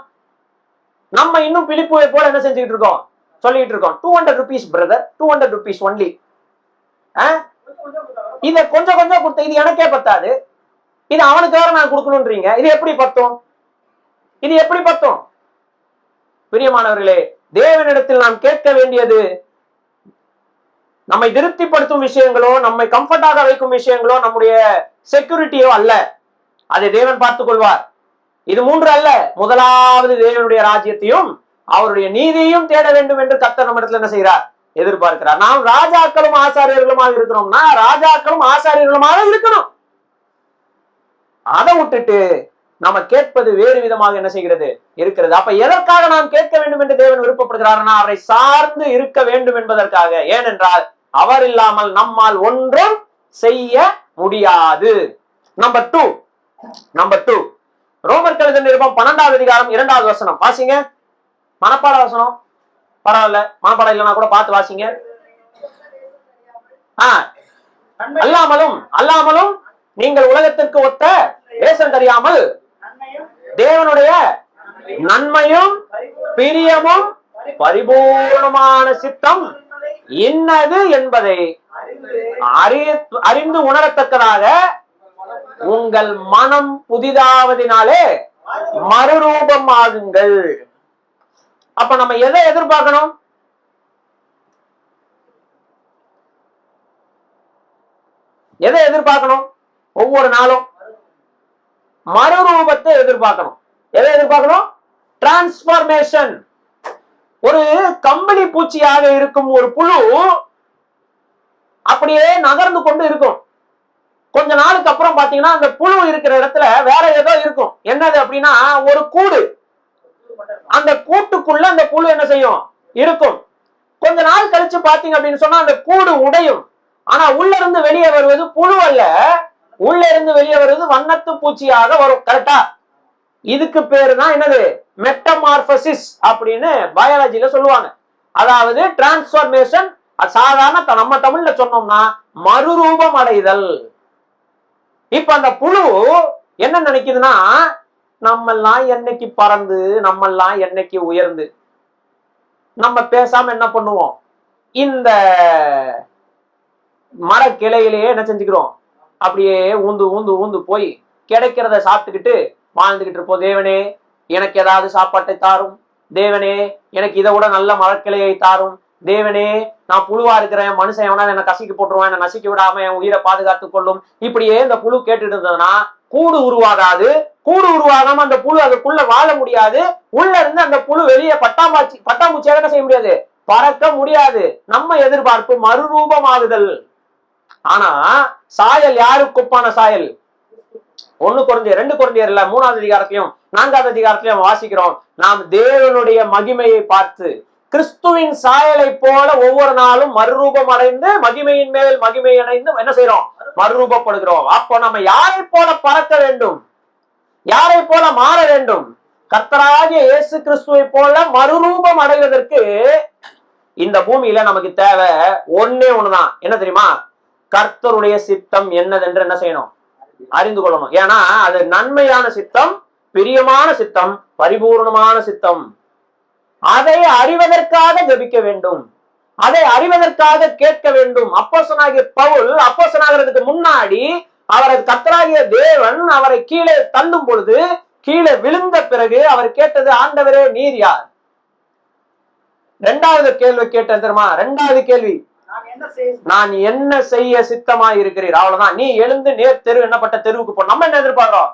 நம்ம இன்னும் பிலிப்புவை போல என்ன செஞ்சுக்கிட்டு இருக்கோம், சொல்லிட்டு இருக்கோம். 200 rupees பிரதர், 200 rupees ஒன்லி. இத கொஞ்சம் கொஞ்சம் கொடுத்த, இது எனக்கே பத்தாது, இது அவனுக்கு வேற நான் கொடுக்கணும்ன்றீங்க. இது எப்படி பத்தும்? இது எப்படி பத்தும்? பிரியமானவர்களே, தேவனிடத்தில் நாம் கேட்க வேண்டியது நம்மை திருப்திப்படுத்தும் விஷயங்களோ, நம்மை கம்ஃபர்டாக வைக்கும் விஷயங்களோ, நம்முடைய செக்யூரிட்டியோ அல்ல. அதை தேவன் பார்த்துக் கொள்வார். இது 3 அல்ல. முதலாவது தேவனுடைய ராஜ்யத்தையும் அவருடைய நீதியையும் தேட வேண்டும் என்று கர்த்தர் நம்மிடத்தில் என்ன செய்கிறார், எதிர்பார்க்கிறார். நாம் ராஜாக்களும் ஆசாரியர்களுமாக இருக்கிறோம்னா ராஜாக்களும் ஆசாரியர்களுமாக இருக்கணும். அதை விட்டுட்டு நம்ம கேட்பது வேறு விதமாக என்ன செய்கிறது, இருக்கிறது. அப்ப எதற்காக நாம் கேட்க வேண்டும் என்று தேவன் விருப்பப்படுகிறார்னா, அவரை சார்ந்து இருக்க வேண்டும் என்பதற்காக. ஏனென்றால் அவர் இல்லாமல் நம்மால் ஒன்றும் செய்ய முடியாது. நம்பர் 2 ரோமர் கழுத நிருபம் 12வது அதிகாரம் 2வது வசனம் வாசிங்க. மனப்பாட வசனம் பரவாயில்ல, மனப்பாடம் இல்லைன்னா கூட பார்த்து வாசிங்க. அல்லாமலும் நீங்கள் உலகத்திற்கு ஒத்த வேஷம் தெரியாமல் தேவனுடைய நன்மையும் பிரியமும் பரிபூர்ணமான சித்தம் இன்னது என்பதை அறிந்து உணரத்தக்கதாக உங்கள் மனம் புதிதாவதினாலே மறுரூபம் ஆகுங்கள். அப்ப நம்ம எதை எதிர்பார்க்கணும்? எதை எதிர்பார்க்கணும்? ஒவ்வொரு நாளும் மறுரூபத்தை எதிர்பார்க்கணும். எதை எதிர்பார்க்கணும்? டிரான்ஸ்பார்மேஷன். ஒரு கம்பளி பூச்சியாக இருக்கும் ஒரு புழு அப்படியே நகர்ந்து கொண்டு இருக்கும். கொஞ்ச நாளுக்கு அப்புறம் பாத்தீங்கன்னா அந்த புழு இருக்கிற இடத்துல வேற ஏதோ இருக்கும். என்னது அப்படின்னா ஒரு கூடு. அந்த கூட்டுக்குள்ள அந்த புழு என்ன செய்யும்? இருக்கும். கொஞ்ச நாள் கழிச்சு பாத்தீங்க அப்படின்னு சொன்னா அந்த கூடு உடையும். ஆனா உள்ள இருந்து வெளியே வருவது புழு அல்ல, உள்ள இருந்து வெளியே வருவது வண்ணத்து பூச்சியாக வரும். கரெக்டா? இதுக்கு பேரு தான் என்னது? மெட்டமார்பசிஸ் அப்படின்னு பயாலஜில சொல்லுவாங்க. அதாவது டிரான்ஸ்பர்மேஷன். சாதாரண நம்ம தமிழ்ல சொன்னோம்னா மறுரூபம் அடைதல். இப்ப அந்த புழு என்ன நினைக்குதுன்னா, நம்மெல்லாம் என்னைக்கு பறந்து, நம்மெல்லாம் என்னைக்கு உயர்ந்து, நம்ம பேசாம என்ன பண்ணுவோம், இந்த மர கிளையிலேயே என்ன செஞ்சுக்கிறோம், அப்படியே ஊந்து ஊந்து ஊந்து போய் கிடைக்கிறத சாப்பிட்டுக்கிட்டு வாழ்ந்துகிட்டு இருப்போம். தேவனே எனக்கு ஏதாவது சாப்பாட்டை தாரும், தேவனே எனக்கு இதை விட நல்ல மரக்கிளையை தாரும், தேவனே நான் புழுவா இருக்கிறேன், மனுஷன் எவனா என்ன கசிக்கு போட்டுருவான், என்ன நசிக்க விடாம என் உயிரை பாதுகாத்துக் கொள்ளும். இப்படியே இந்த புழு கேட்டுட்டு இருந்ததுன்னா கூடு உருவாகாது. கூடு உருவாகாம அந்த புழு அதுக்குள்ள வாழ முடியாது. உள்ள இருந்து அந்த புழு வெளியே பட்டாம்பூச்சியாக என்ன செய்ய முடியாது, பறக்க முடியாது. நம்ம எதிர்பார்ப்பு மறுரூபமாகுதல். ஆனா சாயல் யாருக்கு ஒப்பான சாயல்? 1 கொரிந்தியர் 2 கொரிந்தியர் 3வது அதிகாரத்திலையும் 4வது அதிகாரத்திலையும் வாசிக்கிறோம். நாம் தேவனுடைய மகிமையை பார்த்து கிறிஸ்துவின் சாயலை போல ஒவ்வொரு நாளும் மறுரூபம் அடைந்து மகிமையின் மேல் மகிமை அடைந்து என்ன செய்யறோம், மறுரூபப்படுகிறோம். அப்போ நம்ம யாரை போல பறக்க வேண்டும், யாரை போல மாற வேண்டும்? கர்த்தராகிய இயேசு கிறிஸ்துவை போல மறுரூபம் அடைவதற்கு இந்த பூமியில நமக்கு தேவை ஒன்னே ஒண்ணுதான். என்ன தெரியுமா? கர்த்தருடைய சித்தம் என்னதென்று என்ன செய்யணும், அறிந்து கொள்ளணும். ஏன்னா அது நன்மையான சித்தம், பிரியமான சித்தம், பரிபூர்ணமான சித்தம். அதை அறிவதற்காக ஜெபிக்க வேண்டும், அதை அறிவதற்காக கேட்க வேண்டும். அப்போஸ்தலனாகிய பவுல் அப்போஸ்தலனாகிறதுக்கு முன்னாடி அவரை கர்த்தராகிய தேவன் அவரை கீழே தள்ளும் பொழுது, கீழே விழுந்த பிறகு அவர் கேட்டது, ஆண்டவரே நீர் யார்? 2வது கேள்வி கேட்டேன் தெரியுமா? 2வது கேள்வி, நான் என்ன செய்ய சித்தமா இருக்கிறீர்? அவ்வளவுதான். நீ எழுந்து நேர் தெரு என்னப்பட்ட தெருவுக்கு போ. நம்ம என்ன எதிர்பார்க்கிறோம்?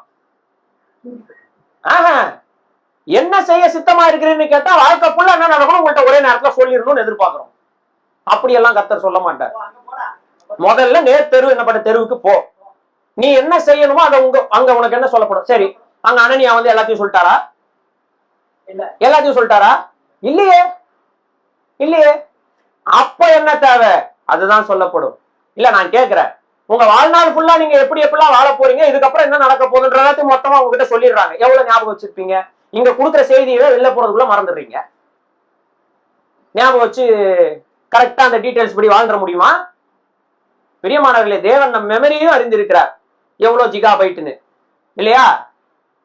என்ன செய்ய சித்தமா இருக்கிறீன்னு கேட்டா வாழ்க்கை ஃபுல்லா என்ன நடக்கணும் உங்கள்கிட்ட ஒரே நேரத்துல சொல்லிடணும்னு எதிர்பார்க்கிறோம். அப்படியெல்லாம் கர்த்தர் சொல்ல மாட்டார். முதல்ல நேர் தெரு என்னப்பட்ட தெருவுக்கு போ. நீ என்ன செய்யணுமோ அதை அங்க உனக்கு என்ன சொல்லப்படும். சரி, அங்க அனனியா வந்து எல்லாத்தையும் சொல்லிட்டாரா? எல்லாத்தையும் சொல்லிட்டாரா? இல்லையே, இல்லையே. அப்ப என்ன தேவை அதுதான் சொல்லப்படும். இல்ல நான் கேட்கிறேன், உங்க வாழ்நாள் ஃபுல்லா நீங்க எப்படி எப்படிலாம் வாழ போறீங்க, இதுக்கப்புறம் என்ன நடக்க போகுதுன்ற எல்லாத்தையும் மொத்தமா உங்ககிட்ட சொல்லிடுறாங்க. எவ்வளவு ஞாபகம் வச்சிருப்பீங்க? இங்க கொடுக்குற செய்தியை வெளில போறதுக்குள்ள மறந்துடுறீங்க. ஞாபகம் வச்சு கரெக்டா அந்த டீடைல்ஸ் படி வாழ்ந்துட முடியுமா? பிரியமானவர்களே, தேவன் நம் மெமரியும் அறிந்திருக்கிறார் எவ்வளவு ஜிகாபைட்டுன்னு, இல்லையா?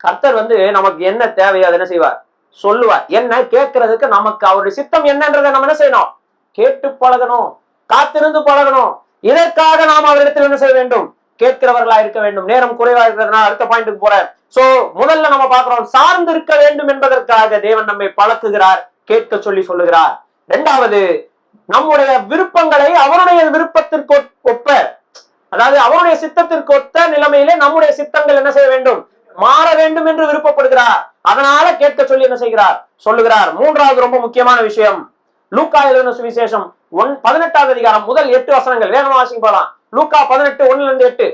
கர்த்தர் வந்து நமக்கு என்ன தேவையோ அதை என்ன செய்வார், சொல்லுவார். என்ன கேட்கறதுக்கு நமக்கு அவருடைய சித்தம் என்னன்றதை நம்ம என்ன செய்யணும், கேட்டு பழகணும், காத்திருந்து பழகணும். இதற்காக நாம் அவரிடத்தில் என்ன செய்ய வேண்டும், கேட்கிறவர்களா இருக்க வேண்டும். நேரம் குறைவா இருக்கிறதுனால அடுத்த பாயிண்ட்டுக்கு போறேன். சோ முதல்ல நம்ம பாக்குறோம், சார்ந்து இருக்க வேண்டும் என்பதற்காக தேவன் நம்மை பழக்குகிறார், கேட்க சொல்லி சொல்லுகிறார். 2வது, நம்முடைய விருப்பங்களை அவருடைய விருப்பத்திற்கு ஒப்ப, அதாவது அவருடைய சித்தத்திற்கு ஒத்த நிலைமையிலே நம்முடைய சித்தங்கள் என்ன செய்ய வேண்டும், மாற வேண்டும் என்று விருப்பப்படுகிறார். அதனால கேட்க சொல்லி என்ன செய்கிறார், சொல்லுகிறார். 3வது ரொம்ப முக்கியமான விஷயம், லூக்கா எழுதின சுவிசேஷம் 18வது அதிகாரம் முதல் 8 வசனங்கள் வேகமா வாசிங்க போலாம். லூக்கா 18:1-8.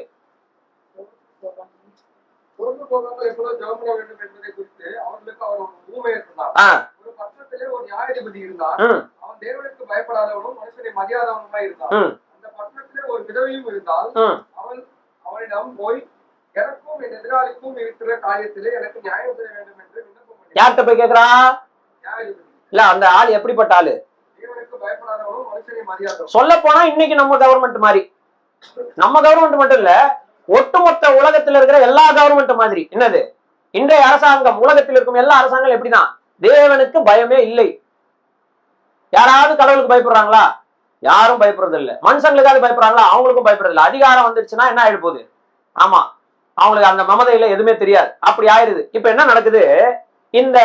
பொருள் போகாமல் எப்பொழுது ஜெபம் பண்ண வேண்டும் என்பதை குறித்து அவர்களுக்கு அவர் ஒரு ஊமையை சொன்னார். ஒரு பட்டணத்திலே ஒரு நியாயாதிபதி இருந்தார். அவன் தேவனுக்கு பயப்படாதவனும் மனுஷனை மதியாதவனுமாய் இருந்தான். அந்த பட்டணத்திலே ஒரு விதவையும் இருந்தால் அவன் அவனிடம் போய், எனக்கும் என் எதிராளிக்கும் இருக்கிற காரியத்திலே எனக்கு நியாயம் செய்ய வேண்டும் என்று விண்ணப்பம் பண்ணார். யார்கிட்ட போய் கேட்கிறா? நியாயாதிபதி. இல்ல, அந்த ஆள் எப்படிப்பட்ட ஆளு? தேவனுக்கு பயப்படாதவனும் மனுஷனை மதியாதவனும். சொல்ல போனா இன்னைக்கு நம்ம கவர்மெண்ட் மாதிரி, நம்ம கவர்மெண்ட் மட்டும் இல்ல, ஒட்டுமொத்த உலகத்தில் இருக்கிற எல்லா கவர்மெண்ட் மாதிரி. என்னது இன்றைய அரசாங்கம், உலகத்தில் இருக்கும் எல்லா அரசாங்கம் எப்படிதான், தேவனுக்கு பயமே இல்லை. யாராவது கடவுளுக்கு பயப்படுறாங்களா? யாரும் பயப்படுறது இல்லை. மனுஷங்களுக்காவது பயப்படுறாங்களா? அவங்களுக்கும் பயப்படுறது இல்லை. அதிகாரம் வந்துருச்சுன்னா என்ன ஆயிடு போகுது, ஆமா அவங்களுக்கு அந்த மமதையில எதுவுமே தெரியாது, அப்படி ஆயிடுது. இப்ப என்ன நடக்குது, இந்த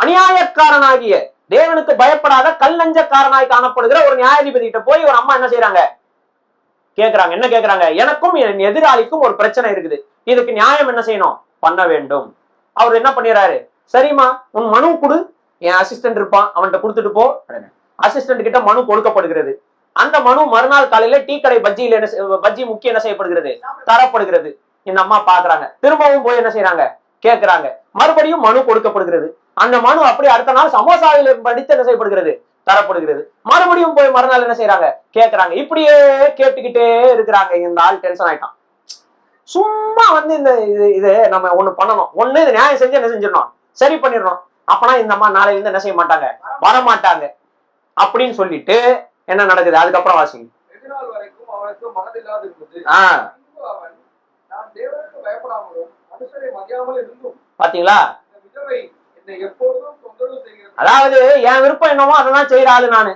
அநியாயக்காரனாகிய தேவனுக்கு பயப்படாத கல்லஞ்சக்காரனாய் காணப்படுகிற ஒரு நியாயாதிபதி கிட்ட போய் ஒரு அம்மா என்ன செய்யறாங்க, கேக்குறாங்க. என்ன கேக்குறாங்க, எனக்கும் என் எதிராளிக்கும் ஒரு பிரச்சனை இருக்குது, இதுக்கு நியாயம் என்ன செய்யணும், பண்ண வேண்டும். அவர் என்ன பண்ணிடுறாரு, சரிம்மா உன் மனு கொடு, என் அசிஸ்டன்ட் இருப்பான் அவன்கிட்ட கொடுத்துட்டு போ. அசிஸ்டன்ட் கிட்ட மனு கொடுக்கப்படுகிறது. அந்த மனு மறுநாள் காலையில டீ கடை பஜ்ஜி முக்கிய என்ன செய்யப்படுகிறது, தரப்படுகிறது. இந்த அம்மா பாக்குறாங்க, திரும்பவும் போய் என்ன செய்யறாங்க, கேட்கிறாங்க. மறுபடியும் மனு கொடுக்கப்படுகிறது. அந்த மனு அப்படி அடுத்த நாள் சமோசாவில் படித்து என்ன செய்யப்படுகிறது, தரப்படுகிறது. மறுபடியும் போய் மறுநாள் என்ன செய்யறாங்க, கேட்கறாங்க. இப்படியே கேட்டுக்கிட்டே இருக்கிறாங்க. இந்த ஆள் டென்ஷன் ஆயிட்டான். சும்மா வந்து இந்த இது நம்ம ஒண்ணு பண்ணணும், ஒண்ணு இது நியாயம் செஞ்சு என்ன செஞ்சிடணும், சரி பண்ணிடணும். அப்பனா இந்த அம்மா நாளையில இருந்து என்ன செய்ய மாட்டாங்க, வரமாட்டாங்க அப்படின்னு சொல்லிட்டு என்ன நடக்குது அதுக்கப்புறம் வாசிங்க. வெகுநாள் வரைக்கும் அவனுக்கு மனதில்லாது இருந்தது. அவன் நான் தேவனுக்கு பயப்படாமலும் மனுஷரை மதியாமல் இருந்தும் பாத்தீங்களா, இந்த விதவை என்னை எப்பொழுதும் தொந்தரவு செய்கிறது. அதாவது என் விருப்பம் என்னமோ அதெல்லாம் செய்யற ஆளு நானு,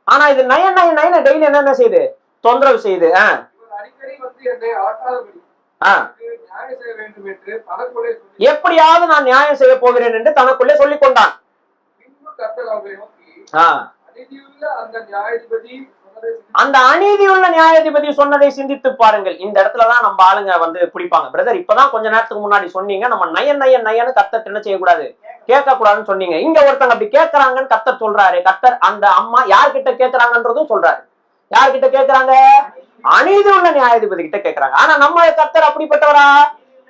ஆனா இது நயன டெய்லி என்னென்ன செய்யுது, தொந்தரவு செய்யுது. இவன் அடிக்கடி வந்து என்னை ஆட்டாதபடி நியாயம் செய்ய வேண்டும் என்று தனக்குள்ளே சொல்லி எப்படியாவது நான் நியாயம் செய்ய போகிறேன் என்று தனக்குள்ளே சொல்லிக் கொண்டான். பின்பு கர்த்தர் அவர்களை நோக்கி அநீதியுள்ள அந்த அநீதியுள்ள நியாயாதிபதி சொன்னதை சிந்தித்து பாருங்கள். இந்த இடத்துலதான் நம்ம ஆளுங்க வந்து பிடிப்பாங்க. பிரதர் இப்பதான் கொஞ்ச நேரத்துக்கு முன்னாடி சொன்னீங்க நம்ம நயன்னு கர்த்தர் என்ன செய்யக்கூடாது, கேட்க கூடாதுன்னு சொன்னீங்க. இங்க ஒருத்தங்க அப்படி கேட்கறாங்கன்னு கர்த்தர் சொல்றாரு. கர்த்தர் அந்த அம்மா யார்கிட்ட கேட்கறாங்கன்றதும் சொல்றாரு. யார்கிட்ட கேட்கறாங்க, அநீதி உள்ள நியாயாதிபதி கிட்ட கேட்கறாங்க. ஆனா நம்ம கர்த்தர் அப்படிப்பட்டவரா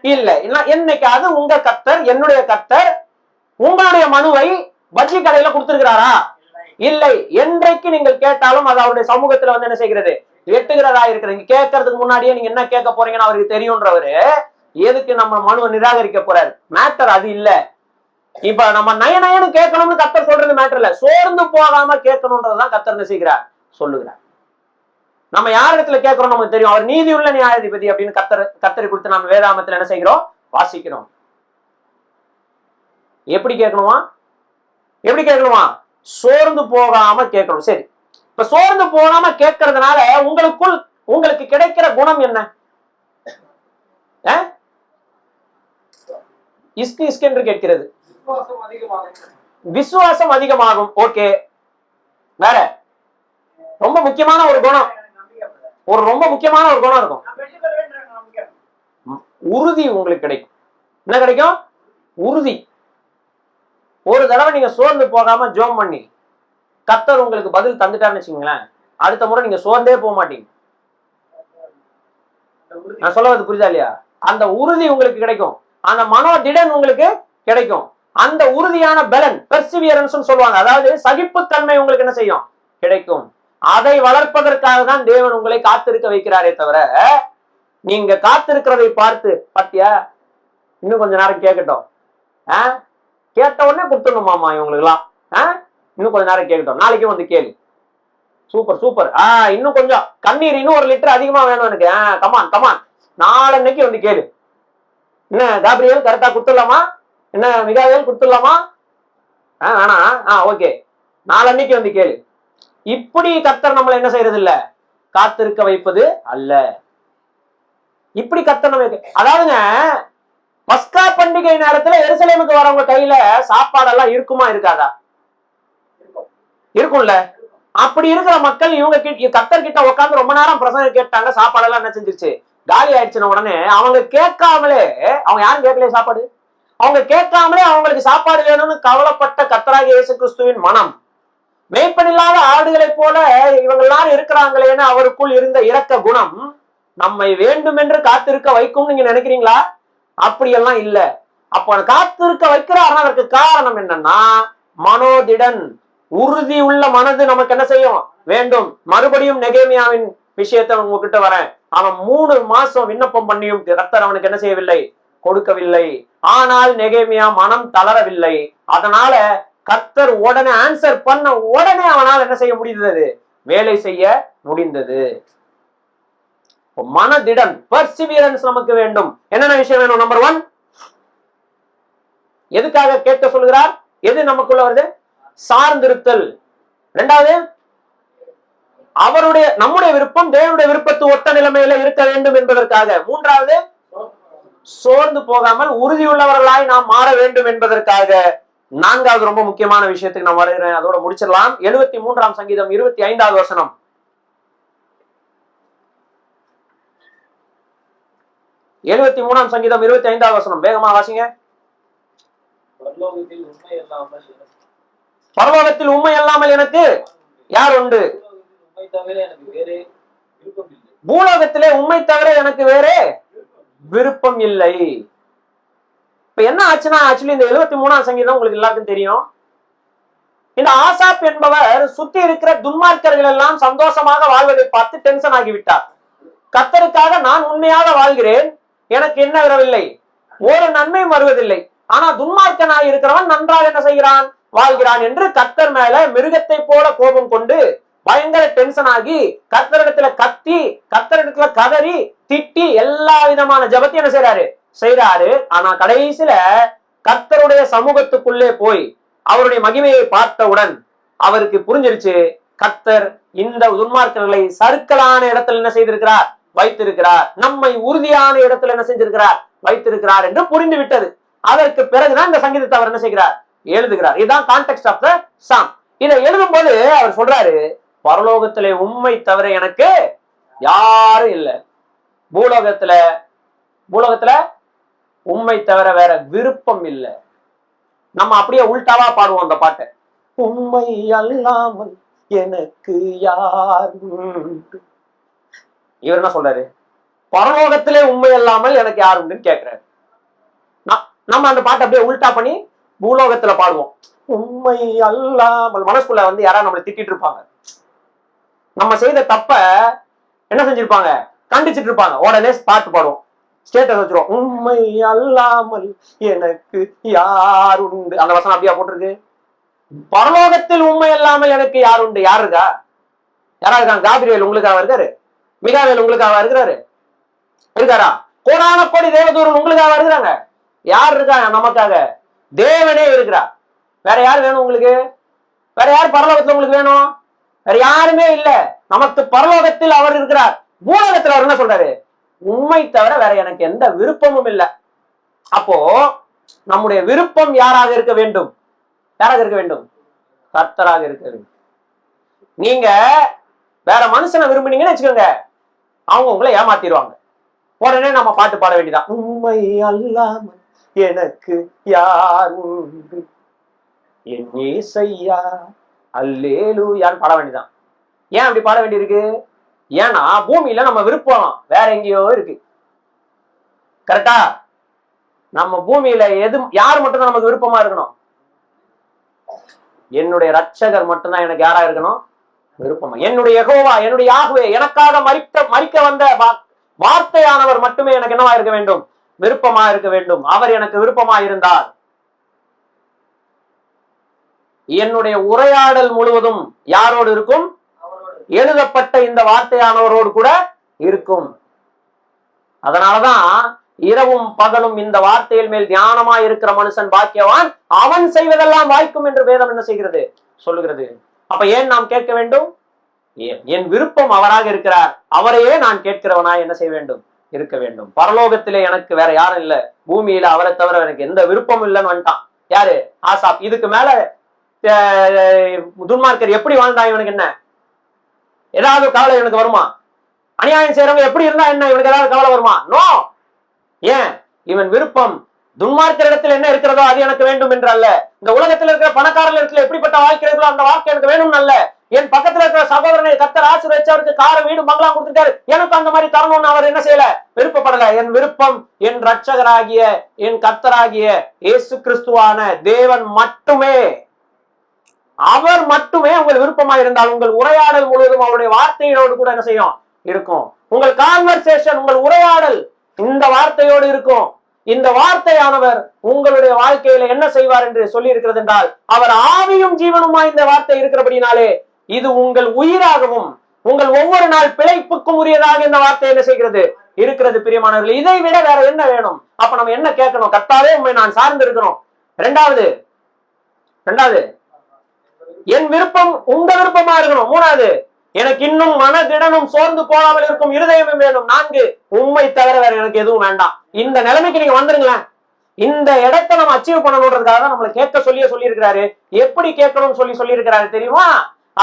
இல்ல. என்னைக்காவது உங்க கர்த்தர், என்னுடைய கர்த்தர் உங்களுடைய மனுவை வட்டி கடையில கொடுத்திருக்கிறாரா? இல்லை. என்றைக்கு நீங்கள் கேட்டாலும் அது அவருடைய சமூகத்துல வந்து என்ன செய்கிறது, எட்டுகிறதா இருக்கிறீங்க. கேட்கறதுக்கு முன்னாடியே நீங்க என்ன கேட்க போறீங்கன்னு அவருக்கு தெரியும்ன்றவரு எதுக்கு நம்ம மனுவை நிராகரிக்க போறாரு? மேட்டர் அது இல்ல. இப்ப நம்ம நயனு கேட்கணும்னு கர்த்தர் சொல்றது மேட்டர் இல்ல, சோர்ந்து போகாம கேட்கணும்ன்றதுதான் கர்த்தர் என்ன செய்கிறார், சொல்லுகிறார். நம்ம யார் இடத்துல கேட்கிறோம் நமக்கு தெரியும். அவர் நீதி உள்ள நியாயாதிபதி அப்படின்னு கர்த்தரை குறித்து நம்ம வேதாமத்துல என்ன செய்கிறோம், வாசிக்கிறோம். எப்படி கேட்கணுமா, எப்படி கேட்கணுமா, சோர்ந்து போகாம கேட்கணும். சரி, இப்ப சோர்ந்து போகாம கேட்கறதுனால உங்களுக்கு கிடைக்கிற குணம் என்ன? இஸ்கு என்று கேட்கிறது, விசுவாசம் அதிகமாகும். ஓகே, வேற ரொம்ப முக்கியமான ஒரு குணம், ரொம்ப முக்கியமான ஒரு குணம் இருக்கும், உறுதி உங்களுக்கு கிடைக்கும். என்ன கிடைக்கும், உறுதி. ஒரு தடவை நீங்க சோர்ந்து போகாம ஜோம் பண்ணி கர்த்தர் உங்களுக்கு பதில் தந்துட்டாருன்னு வச்சுக்கீங்களேன், அடுத்த முறை நீங்க சோர்ந்தே போக மாட்டீங்க. நான் சொல்லுவது புரியுதா இல்லையா? அந்த உறுதி உங்களுக்கு கிடைக்கும், அந்த மனோதிடன் உங்களுக்கு கிடைக்கும், அந்த உறுதியான பலன் பெர்சிவியரன்ஸ் சொல்லுவாங்க. அதாவது சகிப்புத்தன்மை உங்களுக்கு என்ன செய்யும், கிடைக்கும். அதை வளர்ப்பதற்காக தான் தேவன் உங்களை காத்திருக்க வைக்கிறாரே தவிர, நீங்க காத்திருக்கிறதை பார்த்து பாத்தியா இன்னும் கொஞ்ச நேரம் கேட்கட்டும், கேட்ட உடனே கொடுத்துடணுமாமா இவங்களுக்கு எல்லாம், இன்னும் கொஞ்ச நேரம் கேட்கட்டும், நாளைக்கும் வந்து கேளு, சூப்பர் சூப்பர், இன்னும் கொஞ்சம் கண்ணீர் இன்னும் 1 லிட்டர் அதிகமா வேணும் எனக்கு, கமான் நாளன்னைக்கு வந்து கேளு. என்ன காப்ரியல் கரெக்டா கொடுத்துடலாமா, என்ன மிகாவேல் கொடுத்துடலாமா, வேணாம், ஓகே நாளன்னைக்கு வந்து கேளு. இப்படி கர்த்தர் நம்மளை என்ன செய்யறது இல்ல, காத்திருக்க வைப்பது அல்ல. இப்படி கர்த்தர் நம்ம, அதாவதுங்க பஸ்கா பண்டிகை நேரத்துல எருசலேமுக்கு வரவங்க கையில சாப்பாடெல்லாம் இருக்குமா இருக்காதா? இருக்கும்ல. அப்படி இருக்கிற மக்கள் இவங்க கர்த்தர் கிட்ட உட்காந்து ரொம்ப நேரம் பிரசங்கம் கேட்டாங்க, சாப்பாடெல்லாம் என்ன செஞ்சிருச்சு, காலி ஆயிடுச்சுன உடனே அவங்க கேட்காமலே, அவங்க யாரும் கேட்கலையே சாப்பாடு, அவங்க கேட்காமலே அவங்களுக்கு சாப்பாடு வேணும்னு கவலைப்பட்ட கர்த்தராகிய இயேசு கிறிஸ்துவின் மனம், மேய்ப்பனில்லாத ஆடுகளை போல இவங்க எல்லாரும் இருக்கிறாங்களேன்னு அவருக்குள் இருந்த இரக்க குணம் நம்மை வேண்டும் என்று காத்திருக்க வைக்கும் நீங்க நினைக்கிறீங்களா? அப்படியெல்லாம் இல்ல. அப்ப காத்திருக்க வைக்கிறார். அதற்கு காரணம் என்னன்னா மனோதிடன், உறுதி உள்ள மனது நமக்கு என்ன செய்யும் வேண்டும். மறுபடியும் நெகேமியாவின் விஷயத்தை உங்ககிட்ட வரேன். அவன் 3 மாசம் விண்ணப்பம் பண்ணியும் கர்த்தர் அவனுக்கு என்ன செய்யவில்லை, கொடுக்கவில்லை. ஆனால் நெகேமியா மனம் தளரவில்லை. அதனால கர்த்தர் உடனே ஆன்சர் பண்ண உடனே அவனால் என்ன செய்ய முடிந்தது, வேலை செய்ய முடிந்தது. மனதிடம், பெர்சிவியரன்ஸ் நமக்கு வேண்டும். என்னென்ன விஷயம் வேணும்? நம்பர் 1, எதுக்காக கேட்க சொல்கிறார், எது நமக்குள்ள வருது, சார்ந்திருத்தல். 2வது, நம்முடைய விருப்பம் தேவனுடைய விருப்பத்து ஒத்த நிலைமையில இருக்க வேண்டும் என்பதற்காக. 3வது, சோர்ந்து போகாமல் உறுதியுள்ளவர்களாய் நாம் மாற வேண்டும் என்பதற்காக. 4வது ரொம்ப முக்கியமான விஷயத்துக்கு நான் வருகிறேன், அதோட முடிச்சிடலாம். 73ஆம் சங்கீதம் 25வது வசனம். 73ஆம் சங்கீதம் 25வது வசனம், வேகமா வாசிங்க. பரலோகத்தில் உண்மை அல்லாமல் எனக்கு யார் உண்டு, பூலோகத்திலே உண்மை தவிர எனக்கு வேறே விருப்பம் இல்லை. இப்ப என்ன ஆச்சுன்னா, ஆக்சுவலி இந்த 73ஆம் சங்கீதம் உங்களுக்கு எல்லாருக்கும் தெரியும். இந்த ஆசாப் என்பவர் சுத்தி இருக்கிற துன்மார்க்கர்கள் எல்லாம் சந்தோஷமாக வாழ்வதை பார்த்து டென்ஷன் ஆகிவிட்டார். கர்த்தருக்காக நான் உண்மையாக வாழ்கிறேன், எனக்கு என்ன வரவில்லை, ஒரு நன்மையும் வருவதில்லை. ஆனா துன்மார்க்கனாய் இருக்கிறவன் நன்றாக என்ன செய்கிறான், வாழ்கிறான் என்று கர்த்தர் மேல மிருகத்தை போல கோபம் கொண்டு பயங்கர டென்ஷன் ஆகி கர்த்தரிடத்துல கத்தி, கர்த்தரிடத்துல கதறி திட்டி எல்லா விதமான ஜபத்தையும் என்ன செய்யறாரு. ஆனா கடைசியில கர்த்தருடைய சமூகத்துக்குள்ளே போய் அவருடைய மகிமையை பார்த்தவுடன் அவருக்கு புரிஞ்சிருச்சு, கர்த்தர் இந்த துன்மார்க்கர்களை சறுக்கலான இடத்துல என்ன செய்திருக்கிறார், வைத்திருக்கிறார். நம்மை உறுதியான இடத்துல என்ன செஞ்சிருக்கிறார், வைத்திருக்கிறார் என்று புரிந்து விட்டது. அதற்கு பிறகுதான் இந்த சங்கீதத்தை அவர் என்ன செய்கிறார், எழுதுகிறார். இதுதான் கான்டெக்ஸ்ட் ஆஃப் த சாம். இதை எழுதும் போது அவர் சொல்றாரு, பரலோகத்திலே உம்மை தவிர எனக்கு யாரும் இல்லை, பூலோகத்துல உம்மை தவிர வேற விருப்பம் இல்லை. நம்ம அப்படியே உள்டாவா பாடுவோம் அந்த பாட்டை. உம்மை அல்லாமல் எனக்கு யார். இவர் என்ன சொல்றாரு, பரலோகத்திலே உண்மை அல்லாமல் எனக்கு யார் உண்டுன்னு கேட்கிறாரு. நம்ம அந்த பாட்டை அப்படியே உல்டா பண்ணி பூலோகத்துல பாடுவோம். உண்மை அல்லாமல் மனசுக்குள்ள யாராவது நம்மளை திட்டிட்டு இருப்பாங்க, நம்ம செய்த தப்ப என்ன செஞ்சிருப்பாங்க, கண்டிச்சிட்டு இருப்பாங்க. உடனே பாட்டு பாடுவோம், ஸ்டேட்டஸ் வச்சிருவோம், உண்மை அல்லாமல் எனக்கு யார் உண்டு. அந்த வசனம் அப்படியா போட்டிருக்கு. பரலோகத்தில் உண்மை அல்லாமல் எனக்கு யார் உண்டு. யார் இருக்கா, யாரா இருக்காங்க? காபிரியேல் உங்களுக்காக இருக்காரு, மிகாவேல் உங்களுக்காக இருக்காரா? கோடான கோடி தேவதூரன் உங்களுக்காக இருக்கிறாங்க. யார் இருக்காங்க நமக்காக? தேவனே இருக்கிறார். வேற யார் வேணும் உங்களுக்கு? வேற யார் பரலோகத்துல உங்களுக்கு வேணும்? வேற யாருமே இல்ல. நமக்கு பரலோகத்தில் அவர் இருக்கிறார். பூலோகத்தில் அவர் என்ன சொல்றாரு, உண்மை தவிர வேற எனக்கு எந்த விருப்பமும் இல்லை. அப்போ நம்முடைய விருப்பம் யாராக இருக்க வேண்டும்? யாராக இருக்க வேண்டும்? கர்த்தராக இருக்க வேண்டும். நீங்க வேற மனுஷனை விரும்பினீங்கன்னு வச்சுக்கோங்க, அவங்க உங்களை ஏமாத்திடுவாங்க. உடனே நம்ம பாட்டு பாட வேண்டியதான், உண்மை அல்லாமல் எனக்கு யார் உண்டு, என் இயேசையா அல்லேலூயான்னு பாட வேண்டியதான். ஏன் அப்படி பாட வேண்டியிருக்கு? ஏன்னா பூமியில நம்ம விருப்பம் வேற எங்கேயோ இருக்கு. கரெக்டா? நம்ம பூமியில யார் மட்டும்தான் நமக்கு விருப்பமா இருக்கணும்? என்னுடைய ரட்சகர் மட்டும்தான் எனக்கு யாரா இருக்கணும் விருப்பமா. என்னுடைய யெகோவா, என்னுடைய யாஹ்வே, எனக்காக மரிக்க வந்த வார்த்தையானவர் மட்டுமே எனக்கு என்னவா இருக்க வேண்டும்? விருப்பமா இருக்க வேண்டும். அவர் எனக்கு விருப்பமா இருந்தால் என்னுடைய உரையாடல் முழுவதும் யாரோடு இருக்கும்? எழுதப்பட்ட இந்த வார்த்தையானவரோடு கூட இருக்கும். அதனாலதான் இரவும் பகலும் இந்த வார்த்தையில் மேல் தியானமா இருக்கிற மனுஷன் பாக்கியவான், அவன் செய்வதெல்லாம் வாய்க்கும் என்று வேதம் என்ன செய்கிறது, சொல்லுகிறது. அப்ப ஏன் நாம் கேட்க வேண்டும்? என் விருப்பம் அவராக இருக்கிறார், அவரையே நான் கேட்கிறவனாய் என்ன செய்ய வேண்டும்? இருக்க வேண்டும். பரலோகத்திலே எனக்கு வேற யாரும் இல்ல, பூமியில அவரை தவிர எனக்கு எந்த விருப்பமும் இல்லைன்னு வந்துட்டான். யாரு? ஆசாப். இதுக்கு மேல துன்மார்க்கர் எப்படி வாழ்ந்தா இவனுக்கு என்ன? ஏதாவது கவலை இவனுக்கு வருமா? அநியாயம் செய்யறவங்க எப்படி இருந்தா என்ன, இவனுக்கு ஏதாவது கவலை வருமா? நோ. ஏன்? இவன் விருப்பம் துன்மார்க்கர் இடத்துல என்ன இருக்கிறதோ அது எனக்கு வேண்டும் என்று அல்ல. இந்த உலகத்தில் இருக்கிற பணக்காரர்கள் இடத்துல எப்படிப்பட்ட வாழ்க்கை இருக்கிறோ அந்த வாழ்க்கை எனக்கு வேணும் அல்ல. என் பக்கத்துல இருக்கிற சகோதரனை கர்த்தர் ஆசீர்வதிச்சு அவருக்கு கார வீடு பங்களா கொடுத்துட்டாரு, எனக்கு அந்த மாதிரி தரணும்னு அவர் என்ன செய்யல, விருப்பப்படல. என் விருப்பம் என் ரட்சகராகிய என் கர்த்தராகிய இயேசு கிறிஸ்துவான தேவன் மட்டுமே, அவர் மட்டுமே உங்கள் விருப்பமா இருந்தால் உங்கள் உரையாடல் முழுவதும் அவருடைய வார்த்தையோடு கூட என்ன செய்யும், இருக்கும். உங்கள் கான்வர்சேஷன், உங்கள் உரையாடல் இந்த வார்த்தையோடு இருக்கும். இந்த வார்த்தையானவர் உங்களுடைய வாழ்க்கையில என்ன செய்வார் என்று சொல்லி இருக்கிறது என்றால், அவர் ஆவியும் ஜீவனுமா இந்த வார்த்தை இருக்கிறபடினாலே இது உங்கள் உயிராகவும் உங்கள் ஒவ்வொரு நாள் பிழைப்புக்கும் உரியதாக இந்த வார்த்தை என்ன செய்கிறது, இருக்கிறது. பிரியமானவர்கள், இதை விட வேற என்ன வேணும்? அப்ப நம்ம என்ன கேட்கணும்? கர்த்தாவே உண்மை நான் சார்ந்து இருக்கிறோம். ரெண்டாவது என் விருப்பம் உங்க விருப்பமா இருக்கணும். மூணாவது, எனக்கு இன்னும் மனதிடனும் சோர்ந்து போகாமல் இருக்கும் இருதயமும் வேணும். 4, உண்மை தவிர வேற எனக்கு எதுவும் வேண்டாம். இந்த நிலைமைக்கு நீங்க வந்துருங்களேன். இந்த இடத்தை நம்ம அச்சீவ் பண்ணணுன்றதுக்காக தான் நம்மளை கேட்க சொல்லி இருக்கிறாரு. எப்படி கேட்கணும்னு சொல்லி இருக்கிறாரு தெரியுமா?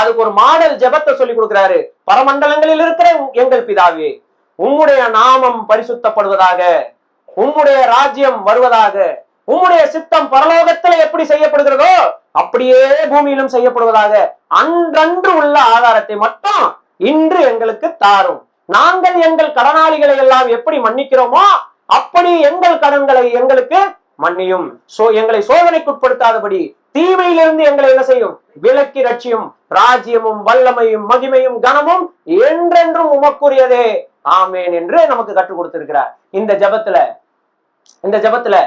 அதுக்கு ஒரு மாடல் ஜெபத்தை சொல்லி கொடுக்கிறாரு. பரமண்டலங்களில் இருக்கிற எங்கள் பிதாவே, உம்முடைய நாமம் பரிசுத்தப்படுவதாக, உம்முடைய ராஜ்யம் வருவதாக, உம்முடைய சித்தம் பரலோகத்துல எப்படி செய்யப்படுகிறதோ அப்படியே பூமியிலும் செய்யப்படுவதாக. அன்றன்று உள்ள ஆதாரத்தை மட்டும் இன்று எங்களுக்கு தாரும். நாங்கள் எங்கள் கடனாளிகளை எல்லாம் எப்படி மன்னிக்கிறோமோ அப்படி எங்கள் கடன்களை எங்களுக்கு மன்னியும். எங்களை சோதனைக்குட்படுத்தாதபடி தீமையிலிருந்து எங்களை என்ன செய்யும்? விலக்கி ரட்சியும். ராஜ்யமும் வல்லமையும் மகிமையும் கனமும் என்றென்றும் உமக்குரியதே, ஆமேன் என்று நமக்கு கற்றுக் கொடுத்திருக்கிறார். இந்த ஜெபத்துல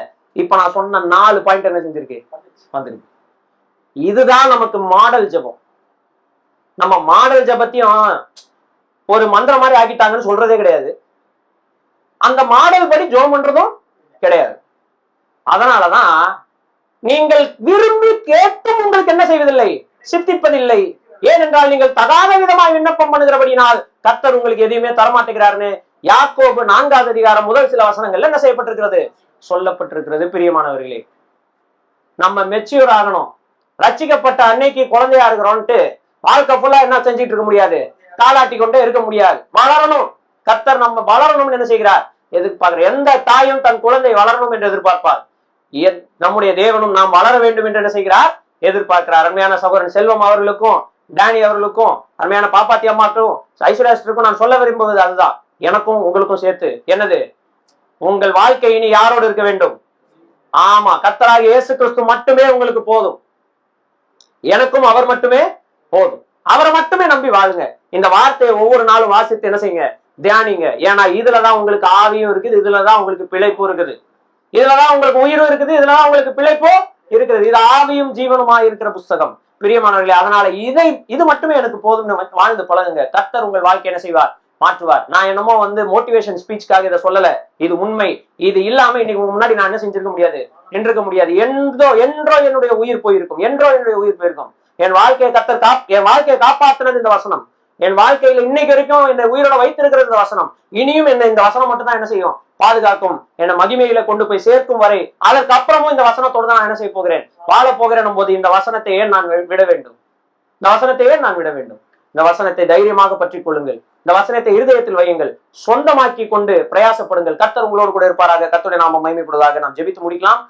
இப்ப நான் சொன்ன 4 பாயிண்ட் என்ன செஞ்சிருக்கு? வந்திருக்கு. இதுதான் நமக்கு மாடல் ஜெபம். நம்ம மாடல் ஜெபத்தையும் ஒரு மந்திரம் மாதிரி ஆக்கிட்டாங்கன்னு சொல்றதே கிடையாது. அந்த மாடல் படி ஜெபம் பண்றதும் கிடையாது. அதனாலதான் நீங்கள் விரும்பி கேட்டும் உங்களுக்கு என்ன செய்வதில்லை? சித்திப்பதில்லை. ஏனென்றால் நீங்கள் தகாத விதமாய் விண்ணப்பம் பண்ணுகிறபடினால் கர்த்தர் உங்களுக்கு எதையுமே தரமாட்டேங்கிறாருன்னு யாக்கோபு 4வது அதிகாரம் முதல் சில வசனங்கள்ல என்ன செய்யப்பட்டிருக்கிறது? சொல்லப்பட்டிருக்கிறது. பிரியமானவர்களே, நம்ம மெச்சூர் ஆகணும். ரட்சிக்கப்பட்ட அன்னைக்கு குழந்தையா இருக்கிறோம்ட்டு வாழ்க்கை ஃபுல்லா என்ன செஞ்சுட்டு இருக்க முடியாது? தாளாட்டி கொண்டே இருக்க முடியாது. வளரணும். கர்த்தர் நம்ம வளரணும்னு என்ன செய்கிறார்? எதிர்பார்க்கிறார். எந்த தாயும் தன் குழந்தை வளரணும் என்று எதிர்பார்ப்பார். நம்முடைய தேவனும் நாம் வளர வேண்டும் என்று என்ன செய்கிறார்? எதிர்பார்க்கிறார். அருமையான சகோதரன் செல்வம் அவர்களுக்கும், டேனி அவர்களுக்கும், அருமையான பாப்பாத்தி அம்மாக்கும், ஐஸ்வர்யாஸ்டருக்கும் நான் சொல்ல விரும்புவது அதுதான். எனக்கும் உங்களுக்கும் சேர்த்து என்னது? உங்கள் வாழ்க்கை இனி யாரோடு இருக்க வேண்டும்? ஆமா, கர்த்தராகிய இயேசு கிறிஸ்து மட்டுமே உங்களுக்கு போதும். எனக்கும் அவர் மட்டுமே போதும். அவரை மட்டுமே நம்பி வாழுங்க. இந்த வார்த்தையை ஒவ்வொரு நாளும் வாசித்து என்ன செய்யுங்க? தியானிங்க. ஏன்னா இதுலதான் உங்களுக்கு ஆவியும் இருக்குது, இதுலதான் உங்களுக்கு பிழைப்பும் இருக்குது, இதுலதான் உங்களுக்கு உயிரும் இருக்குது, இதுலதான் உங்களுக்கு பிழைப்பும் இருக்குது. இது ஆவியும் ஜீவனுமா இருக்கிற புஸ்தகம். பிரியமானவர்களே, அதனால இது மட்டுமே எனக்கு போதும் வாழ்ந்து பழகுங்க. கர்த்தர் உங்கள் வாழ்க்கை என்ன செய்வார்? மாற்றுவார். நான் என்னமோ மோட்டிவேஷன் ஸ்பீச்சுக்காக இதை சொல்லல. இது உண்மை. இது இல்லாம இன்னைக்கு முன்னாடி நான் என்ன செஞ்சிருக்க முடியாது? நின்றுக்க முடியாது. என்றோ என்னுடைய உயிர் போயிருக்கும். என் வாழ்க்கையை கர்த்தர் என் வாழ்க்கையை காப்பாற்றினது இந்த வசனம். என் வாழ்க்கையில இன்னைக்கு வரைக்கும் என்னை உயிரோட வைத்திருக்கிறது இந்த வசனம். இனியும் என்ன இந்த வசனம் மட்டும் தான் என்ன செய்யும்? பாதுகாக்கும். என்னை மகிமையில கொண்டு போய் சேர்க்கும் வரை. அதற்கு அப்புறமும் இந்த வசனத்தோடு தான் நான் என்ன செய்ய போகிறேன்? வாழ போகிறேன் போது இந்த வசனத்தை ஏன் நான் விட வேண்டும்? இந்த வசனத்தை தைரியமாக பற்றிக் கொள்ளுங்கள். இந்த வசனத்தை இருதயத்தில் வையுங்கள். சொந்தமாக்கி கொண்டு பிரயாசப்படுங்கள். கர்த்தர் உங்களோடு கூட இருப்பாராக. கர்த்தருடைய நாமம் மகிமைப்படுவதாக. நாம் ஜெபித்து முடிக்கலாம்.